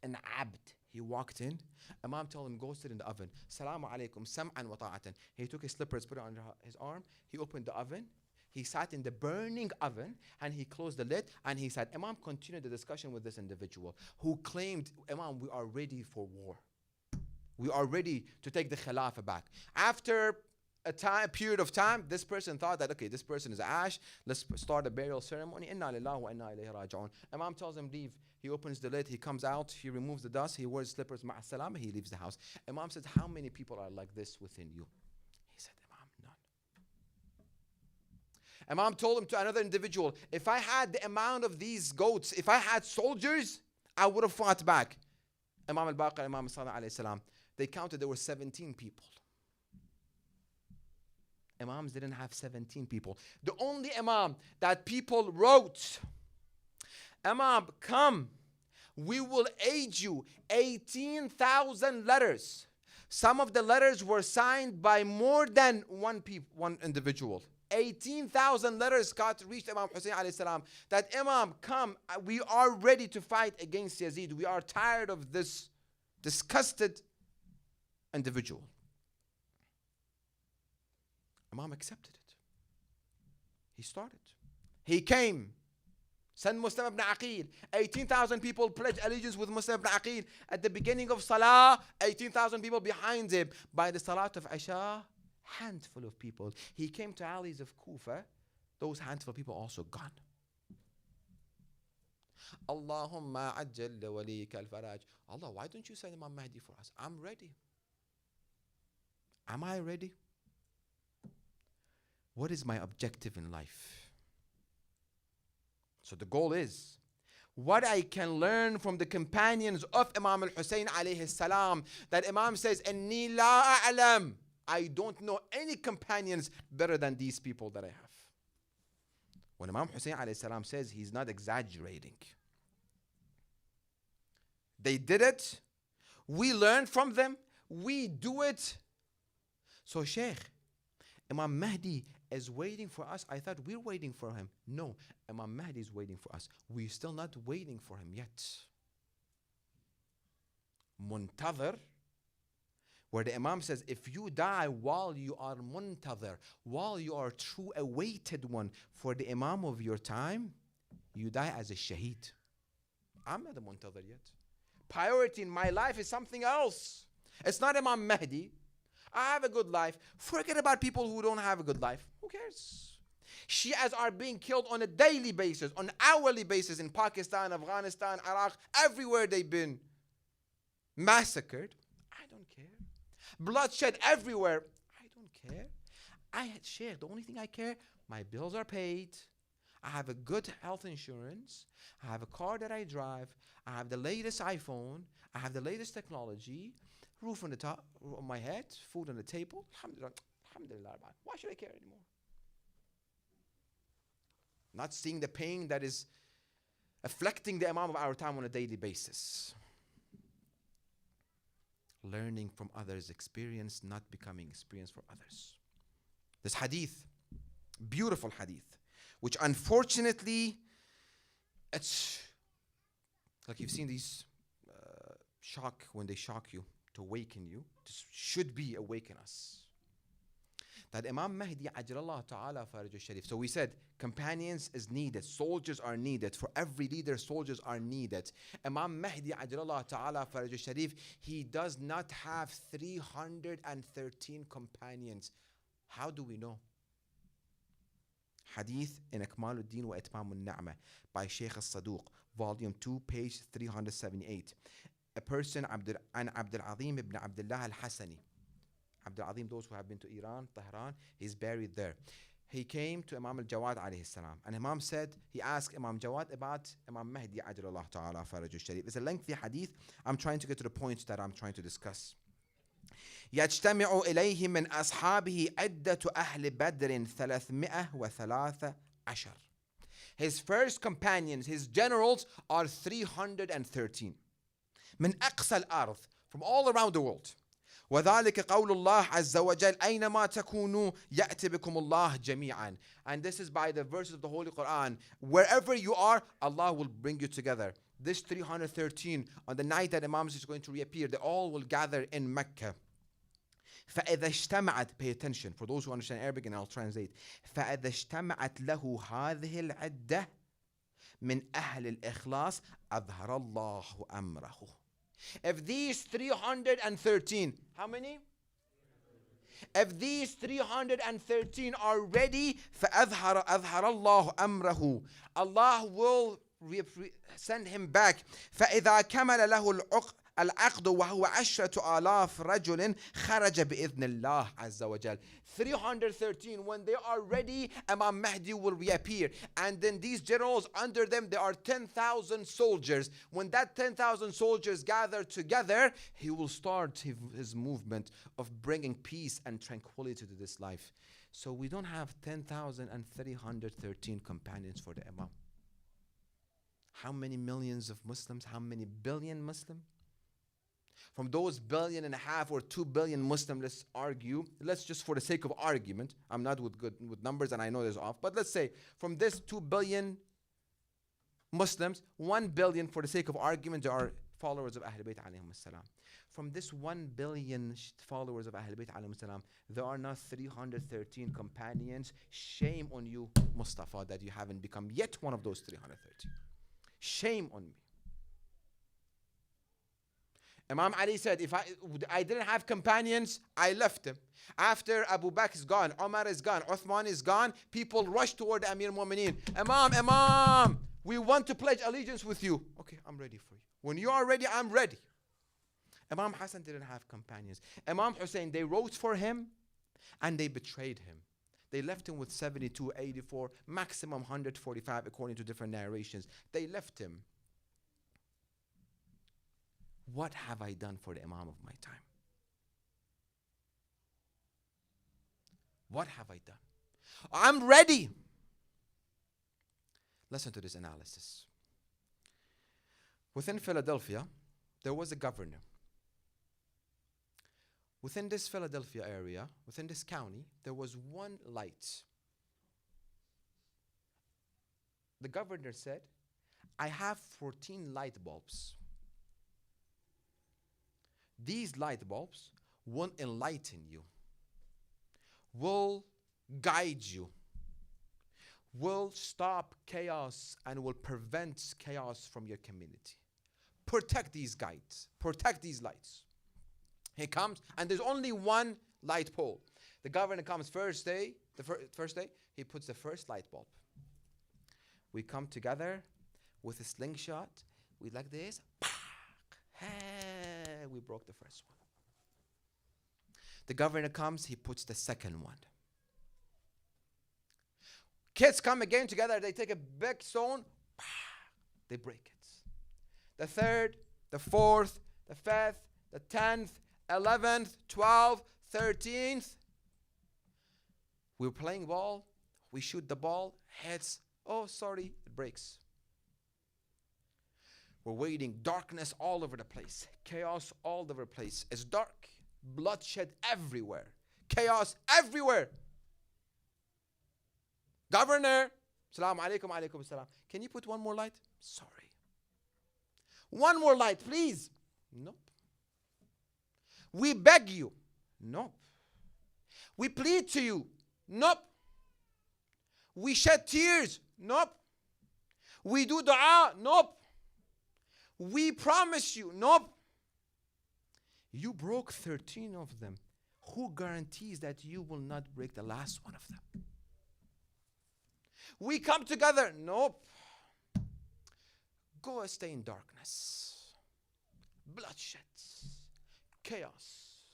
An Abd, he walked in. Imam told him, go sit in the oven. Salamu alaikum, sam'an wa ta'atan. He took his slippers, put it under his arm. He opened the oven. He sat in the burning oven and he closed the lid and he said, Imam continued the discussion with this individual who claimed, Imam, we are ready for war. We are ready to take the Khilafah back. After a period of time, this person thought that, okay, this person is ash. Let's start a burial ceremony. Inna lillahi wa inna ilayhi raji'un. Imam tells him, leave. He opens the lid. He comes out. He removes the dust. He wears slippers. Ma'a salama. He leaves the house. Imam says, how many people are like this within you? He said, Imam, none. Imam told him to another individual, if I had the amount of these goats, if I had soldiers, I would have fought back. Imam al-Baqir, Imam Salih alayhi salam, they counted there were 17 people. Imams didn't have 17 people. The only Imam that people wrote, Imam, come, we will aid you. 18,000 letters. Some of the letters were signed by more than one individual. 18,000 letters reached Imam Hussein alayhi salam that, Imam, come, we are ready to fight against Yazid. We are tired of this disgusted individual. Imam accepted it. He started. He came. Sent Muslim ibn Aqil. 18,000 people pledged allegiance with Muslim ibn Aqil. At the beginning of Salah, 18,000 people behind him. By the Salat of Isha, handful of people. He came to alleys of Kufa. Those handful of people also gone. Allahumma ajjal walika al-faraj. Allah, why don't you send Imam Mahdi for us? I'm ready. Am I ready? What is my objective in life? So the goal is what I can learn from the companions of Imam al-Hussein alayhi salam, that Imam says, Inni la a'lam. I don't know any companions better than these people that I have. When Imam Hussein alayhi salam says, he's not exaggerating. They did it. We learn from them. We do it. So Sheikh, Imam Mahdi is waiting for us. I thought we're waiting for him. No, Imam Mahdi is waiting for us. We're still not waiting for him yet. Muntadhir, where the Imam says, if you die while you are muntadhir, while you are true awaited one for the Imam of your time, you die as a shaheed. I'm not a muntadhir yet. Priority in my life is something else. It's not Imam Mahdi. I have a good life. Forget about people who don't have a good life. Who cares? Shias are being killed on a daily basis, on an hourly basis in Pakistan, Afghanistan, Iraq, everywhere they've been massacred. I don't care. Bloodshed everywhere. I don't care. I had shared. The only thing I care, my bills are paid. I have a good health insurance. I have a car that I drive. I have the latest iPhone. I have the latest technology. Roof on the top of my head, food on the table. Alhamdulillah, alhamdulillah. Why should I care anymore? Not seeing the pain that is afflicting the Imam of our time on a daily basis. Learning from others' experience, not becoming experience for others. This hadith, beautiful hadith, which unfortunately, it's like you've seen these shock when they shock you. To awaken you, this should be awaken us. That Imam Mahdi ajralallah ta'ala faraj al-sharif. So we said companions is needed, soldiers are needed. For every leader, soldiers are needed. Imam Mahdi ajralallah ta'ala faraj al-sharif, he does not have 313 companions. How do we know? Hadith in Akmaluddin wa Itmam al-Na'mah by Sheikh al-Saduq, volume 2, page 378. A person, Abdul Azim ibn Abdullah al-Hassani. Abdul Azim, those who have been to Iran, Tehran, he's buried there. He came to Imam al-Jawad alayhi salam. And Imam said, he asked Imam Jawad about Imam Mahdi ajralallah ta'ala faraj al-sharif. It's a lengthy hadith. I'm trying to get to the point that I'm trying to discuss. يجتمع إليه من أصحابه عدة أهل بدر 313. His first companions, his generals, are 313. من أقصى الأرض, from all around the world. وذلك قول الله عز وجل أينما تكونوا يأتي بكم الله جميعا. And this is by the verses of the Holy Quran. Wherever you are, Allah will bring you together. This 313, on the night that Imam is going to reappear, they all will gather in Mecca. فإذا اجتمعت, pay attention for those who understand Arabic, and I'll translate. فإذا اجتمعت له هذه العدة من أهل الإخلاص أظهر الله أمره. If these 313, how many? If these 313 are ready, فأظهر الله أمره. Allah will send him back. فإذا كمل له العقد وهو 10,000 رجل خرج بإذن الله عز وجل. 313, when they are ready, Imam Mahdi will reappear. And then these generals, under them, there are 10,000 soldiers. When that 10,000 soldiers gather together, he will start his movement of bringing peace and tranquility to this life. So we don't have 10,313 companions for the Imam. How many millions of Muslims? How many billion Muslims? From those 1.5 billion or 2 billion Muslims, let's argue, let's just for the sake of argument, I'm not with numbers and I know there's off, but let's say from this 2 billion Muslims, 1 billion for the sake of argument, there are followers of Ahlul Bayt alayhim salam. From this 1 billion followers of Ahlul Bayt alayhim salam, there are not 313 companions. Shame on you, Mustafa, that you haven't become yet one of those 313. Shame on me. Imam Ali said, if I didn't have companions, I left him. After Abu Bakr is gone, Umar is gone, Uthman is gone, people rush toward Amir Mu'mineen. Imam, we want to pledge allegiance with you. Okay, I'm ready for you. When you are ready, I'm ready. Imam Hassan didn't have companions. Imam Hussein, they wrote for him and they betrayed him. They left him with 72, 84, maximum 145 according to different narrations. They left him. What have I done for the Imam of my time? What have I done? I'm ready. Listen to this analysis. Within Philadelphia, there was a governor. Within this Philadelphia area, within this county, there was one light. The governor said, I have 14 light bulbs. These light bulbs will enlighten you, will guide you, will stop chaos and will prevent chaos from your community. Protect these guides, protect these lights. He comes and there's only one light pole. The governor comes first day, he puts the first light bulb. We come together with a slingshot, we like this, hey, we broke the first one. The governor comes, he puts the second one. Kids come again together, they take a big stone, they break it. The third, the fourth, the fifth, the 10th, 11th, 12th, 13th. We're playing ball, we shoot the ball, heads, oh sorry, it breaks. We're waiting, darkness all over the place, chaos all over the place. It's dark, bloodshed everywhere, chaos everywhere. Governor, Assalamu alaikum, alaikum assalam. Can you put one more light? Sorry. One more light, please. Nope. We beg you. Nope. We plead to you. Nope. We shed tears. Nope. We do dua. Nope. We promise you. Nope. You broke 13 of them. Who guarantees that you will not break the last one of them? We come together. Nope. Go stay in darkness. Bloodshed. Chaos.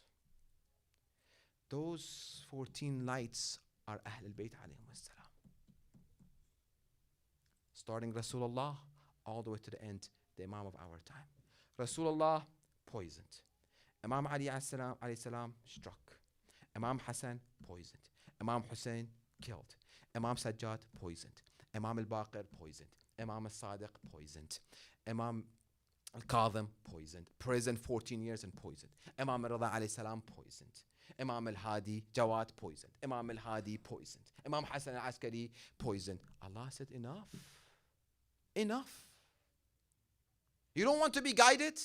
Those 14 lights are Ahlul Bayt alayhim salam. Starting Rasulullah all the way to the end, the Imam of our time. Rasulullah poisoned. Imam Ali alayhi salam struck. Imam Hassan poisoned. Imam Hussein killed. Imam Sajjad poisoned. Imam Al Baqir poisoned. Imam Al Sadiq poisoned. Imam Al-Qadhim, poisoned. Prison 14 years and poisoned. Imam Rida alayhi salam, poisoned. Imam Al-Hadi, Jawad, poisoned. Imam Al-Hadi, poisoned. Imam Hassan al-Askari, poisoned. Allah said, enough. Enough. You don't want to be guided?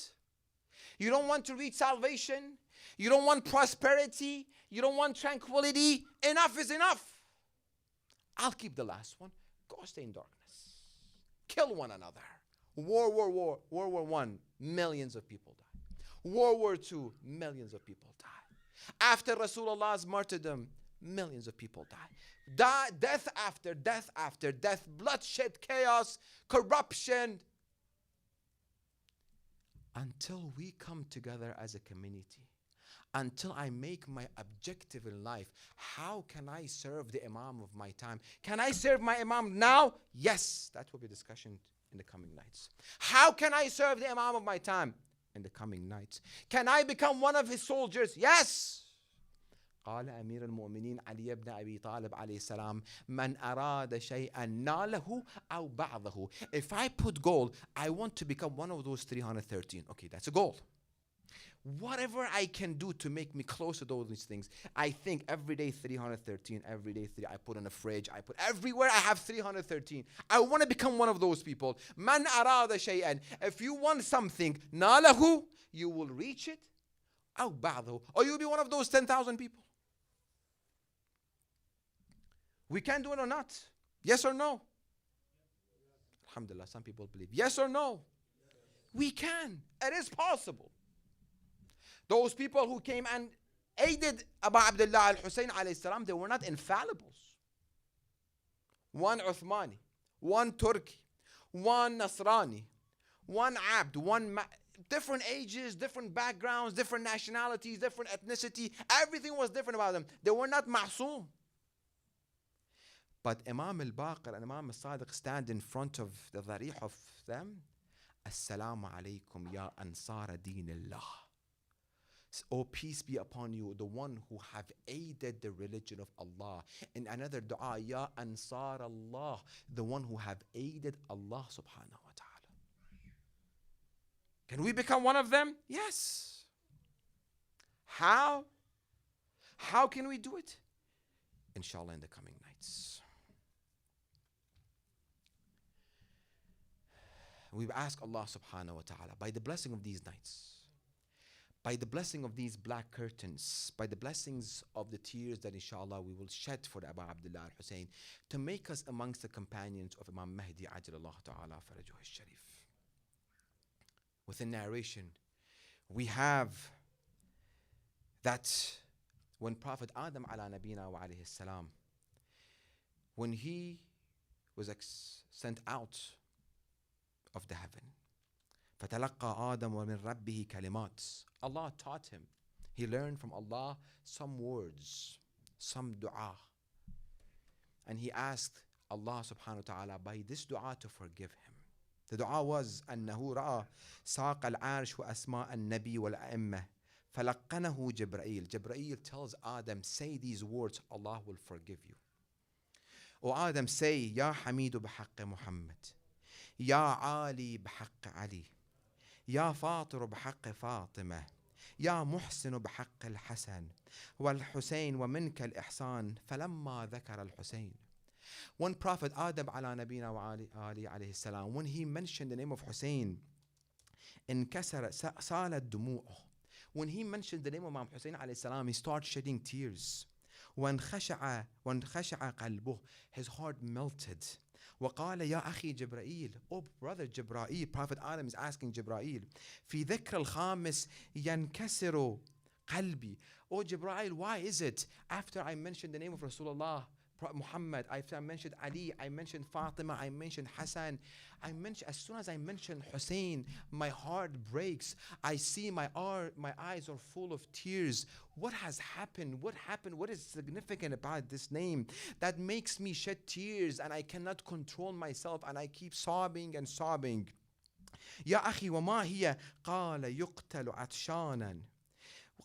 You don't want to reach salvation? You don't want prosperity? You don't want tranquility? Enough is enough. I'll keep the last one. Go stay in darkness. Kill one another. World War I, millions of people died. World War II, millions of people died. After Rasulullah's martyrdom, millions of people died. Death after death after death, bloodshed, chaos, corruption. Until we come together as a community, until I make my objective in life, how can I serve the Imam of my time? Can I serve my Imam now? Yes, that will be discussion in the coming nights. How can I serve the Imam of my time? In the coming nights. Can I become one of his soldiers? Yes. قال أمير المؤمنين علي بن أبي طالب عليه السلام من أراد شيئا ناله أو بعضه. If I put goal, I want to become one of those 313. Okay, that's a goal. Whatever I can do to make me close to those things. I think every day 313, every day I put in a fridge, I put everywhere I have 313. I want to become one of those people. Man arada shay'an. If you want something, nalahu, you will reach it. أو بعضه. Or you'll be one of those 10,000 people. We can do it or not. Yes or no? Alhamdulillah, some people believe. Yes or no? We can. It is possible. Those people who came and aided Abu Abdullah al-Hussein alayhi salam, they were not infallibles. One Uthmani, one Turki, one Nasrani, one Abd, different ages, different backgrounds, different nationalities, different ethnicity. Everything was different about them. They were not ma'soom. But Imam al-Baqir and Imam al-Sadiq stand in front of the dharih of them. Assalamu alaikum ya ansara dinillah. Oh, peace be upon you, the one who have aided the religion of Allah. In another dua, ya ansar Allah, the one who have aided Allah subhanahu wa ta'ala. Can we become one of them? Yes. How? How can we do it? Inshallah, in the coming nights. We ask Allah subhanahu wa ta'ala, by the blessing of these nights, by the blessing of these black curtains, by the blessings of the tears that inshallah we will shed for Abu Abdullah al-Hussein, to make us amongst the companions of Imam Mahdi ajalallah ta'ala farajuh al-sharif. Within narration, we have that when Prophet Adam ala nabina wa alayhi salam, when he was sent out of the heaven, فَتَلَقَّى آدَمُ وَمِنْ رَبِّهِ كَلِمَاتٍ. Allah taught him. He learned from Allah some words, some dua. And he asked Allah subhanahu wa ta'ala by this dua to forgive him. The dua was أنه رأى ساق العرش وأسماء النبي والأئمة فلقنه جبرائيل. Jibreel tells Adam, say these words, Allah will forgive you. O Adam, say, يا حميد بحق محمد, يا عالي بحق علي, يا فاطر بحق فاطمة, يا محسن بحق الحسن والحسين ومنك الإحسان فلما ذكر الحسين. When Prophet Adam ala nabina wa ali alayhi salam, when he mentioned the name of Hussein, انكسر سالت دموعه. When he mentioned the name of Imam Hussein alayhi salam, he started shedding tears. وانخشع قلبه, his heart melted. وقال يا أخي جبرائيل, oh brother Jibreel, Prophet Adam is asking Jibreel, في ذكر الخامس ينكسر قلبي. Oh Jibreel, why is it after I mentioned the name of Rasulullah Muhammad, after I mentioned Ali, I mentioned Fatima, I mentioned Hassan, as soon as I mention Hussein, my heart breaks. I see my eyes are full of tears. What has happened? What happened? What is significant about this name that makes me shed tears and I cannot control myself and I keep sobbing and sobbing? يا أخي وما هي قال يقتل عطشانا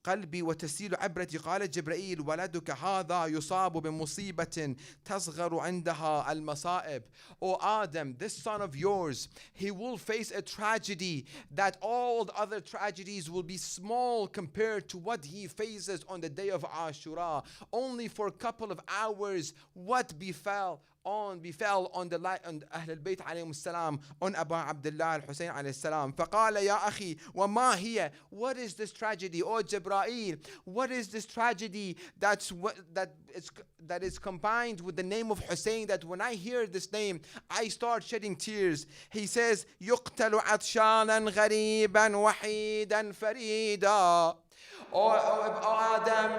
قلبي وتسيل عبرتي. قال جبرائيل ولدك هذا يصاب بمصيبة تصغر عندها المصائب. O Adam, this son of yours, he will face a tragedy that all the other tragedies will be small compared to what he faces on the day of Ashura. Only for a couple of hours, what befell on the light on Ahl al-Bayt alayhim salam, on Abu Abdullah al-Hussein alayhi salam. فقال يا أخي وما هي? What is this tragedy? Oh Jibreel, what is this tragedy that is combined with the name of Hussein, that when I hear this name I start shedding tears? He says يقتل عطشانا غريبا وحيدا فريدا. Oh Adam,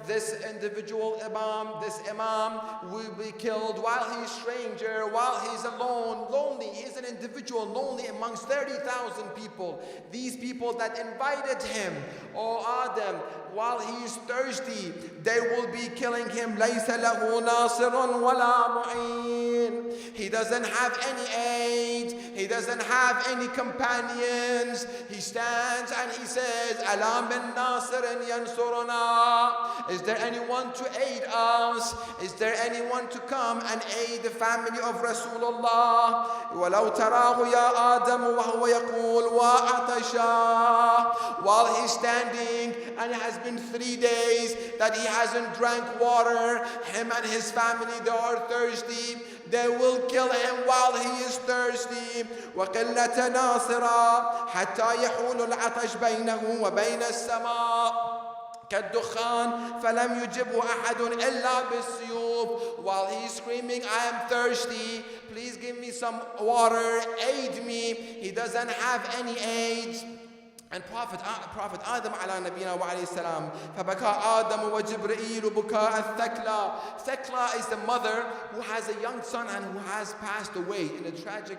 this individual Imam, this Imam will be killed while he's stranger, while he's alone, lonely. He's an individual, lonely amongst 30,000 people. These people that invited him, oh Adam, while he's thirsty, they will be killing him. لَيْسَ لَهُ نَاصِرٌ وَلَا مُعِينٌ. He doesn't have any aid. He doesn't have any companions. He stands and he says, أَلَا مِن نَاصِرٍ يَنْصُرُنَا. Is there anyone to aid us? Is there anyone to come and aid the family of Rasulullah? وَلَوْ تَرَاهُ يَا آدَمُ وَهُوَ يَقُولُ وَأَعْطَشَا. While he's standing and it has been 3 days that he hasn't drank water, him and his family, they are thirsty. They will kill him while he is thirsty. وَقِلَّةَ نَاصِرًا حَتَّى يَحُولُ الْعَطَشْ بَيْنَهُ وَبَيْنَ السَّمَاءِ كالدخان فلم يجبه أحد إلا بالسيوف. While he's screaming, I am thirsty, please give me some water, aid me. He doesn't have any aid. And Prophet Adam ala nabiyina wa alayhi salam, فبكى آدم وجبرائيل بكاء الثكلى. Thekla is the mother who has a young son and who has passed away in a tragic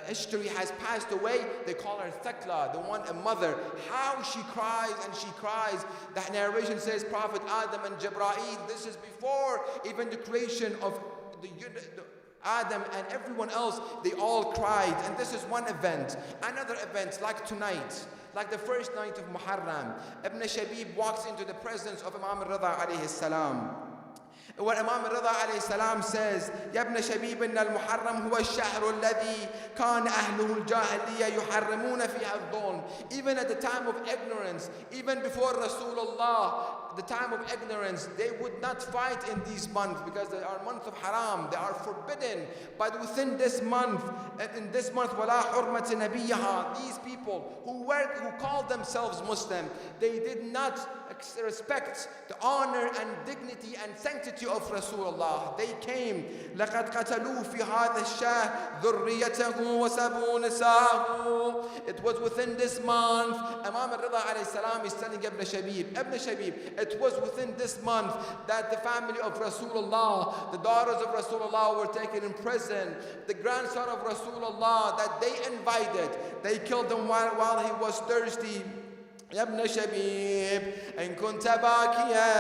history, has passed away. They call her Thekla, the one, a mother. How she cries and she cries. That narration says Prophet Adam and Jibreel, this is before even the creation of the Adam and everyone else, they all cried. And this is one event. Another event, like tonight, like the first night of Muharram, Ibn Shabib walks into the presence of Imam al-Rida alayhi salam. Where Imam al-Rida alayhi salam says, يا ابن شبيب إن المحرم هو الشهر الذي كان أهله الجاهلية يحرمون فيها الظلم. Even at the time of ignorance, even before Rasulullah, the time of ignorance, they would not fight in these months because they are months of haram, they are forbidden. But within this month, in this month, وَلَا حُرْمَةِ نَبِيَّهَا, these people who called themselves Muslim, they did not respect the honor and dignity and sanctity of Rasulullah. They came, لَقَدْ قَتَلُوا فِي هَذَا الشَّهْرِ ذُرِّيَّتَهُ وَسَبُوا نِسَاءَهُ. It was within this month, Imam al-Rida alayhi salam is telling Ibn Shabib, it was within this month that the family of Rasulullah, the daughters of Rasulullah were taken in prison. The grandson of Rasulullah that they invited, they killed him while he was thirsty. يا ابن شبيب إن كنت باكيا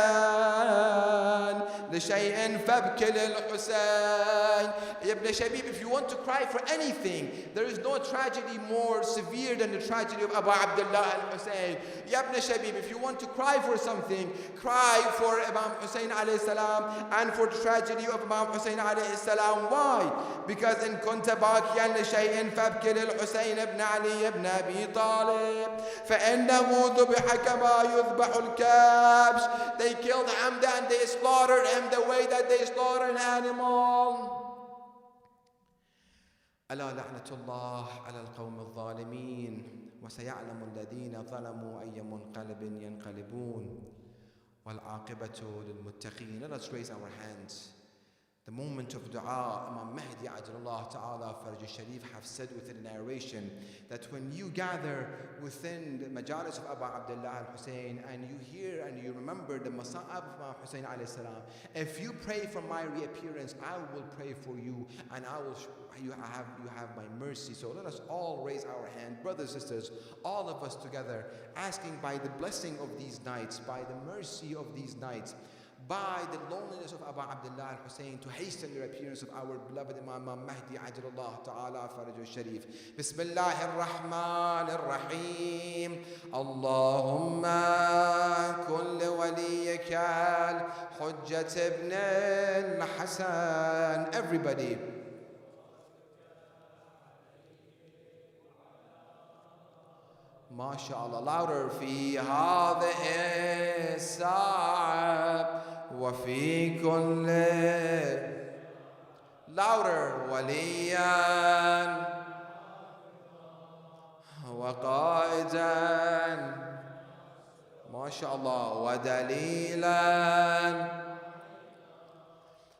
لشيء فابكي للحسين. Ibn Shabib, if you want to cry for anything, there is no tragedy more severe than the tragedy of Abu Abdullah al-Hussein. Ya Ibn Shabib, if you want to cry for something, cry for Imam Hussein alayhi salam and for the tragedy of Imam Hussein alayhi salam. Why? Because in kunta bakiyan li shay'in fabki lil Hussein ibn Ali ibn Abi Talib فإنه ذبح كما يذبح الكبش. They killed Hamda and they slaughtered him the way that they slaughter an animal. ألا لعنة الله على القوم الظالمين وسيعلم الذين ظلموا أي منقلب ينقلبون والعاقبة للمتقين. Let us raise our hands. The moment of dua, Imam Mahdi Ajlallah Ta'ala Faraj Sharif have said within the narration that when you gather within the majalis of Abu Abdullah al-Hussein and you hear and you remember the Masa'ab of Imam Hussein alayhi salam, if you pray for my reappearance, I will pray for you and you have my mercy. So let us all raise our hand, brothers and sisters, all of us together, asking by the blessing of these nights, by the mercy of these nights, by the loneliness of Abu Abdullah al-Hussein, to hasten the appearance of our beloved Imam Mahdi Ajlallah Ta'ala Faraj Sharif. Bismillahir Rahmanir Rahim. Allahumma حجة ابن الحسن. Everybody. ما شاء الله. Louder. في هذه الساعة وفي كل. Louder. وليا وقائدا. ما شاء الله. ودليلا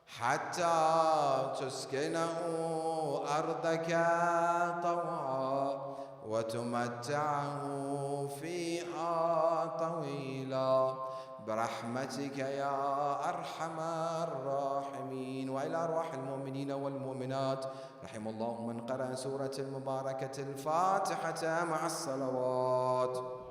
حتى تسكنه أرضك طوعا وتمتعه فيها طويلا برحمتك يا أرحم الراحمين. وإلى أرواح المؤمنين والمؤمنات رحم الله من قرأ سورة المباركة الفاتحة مع الصلوات.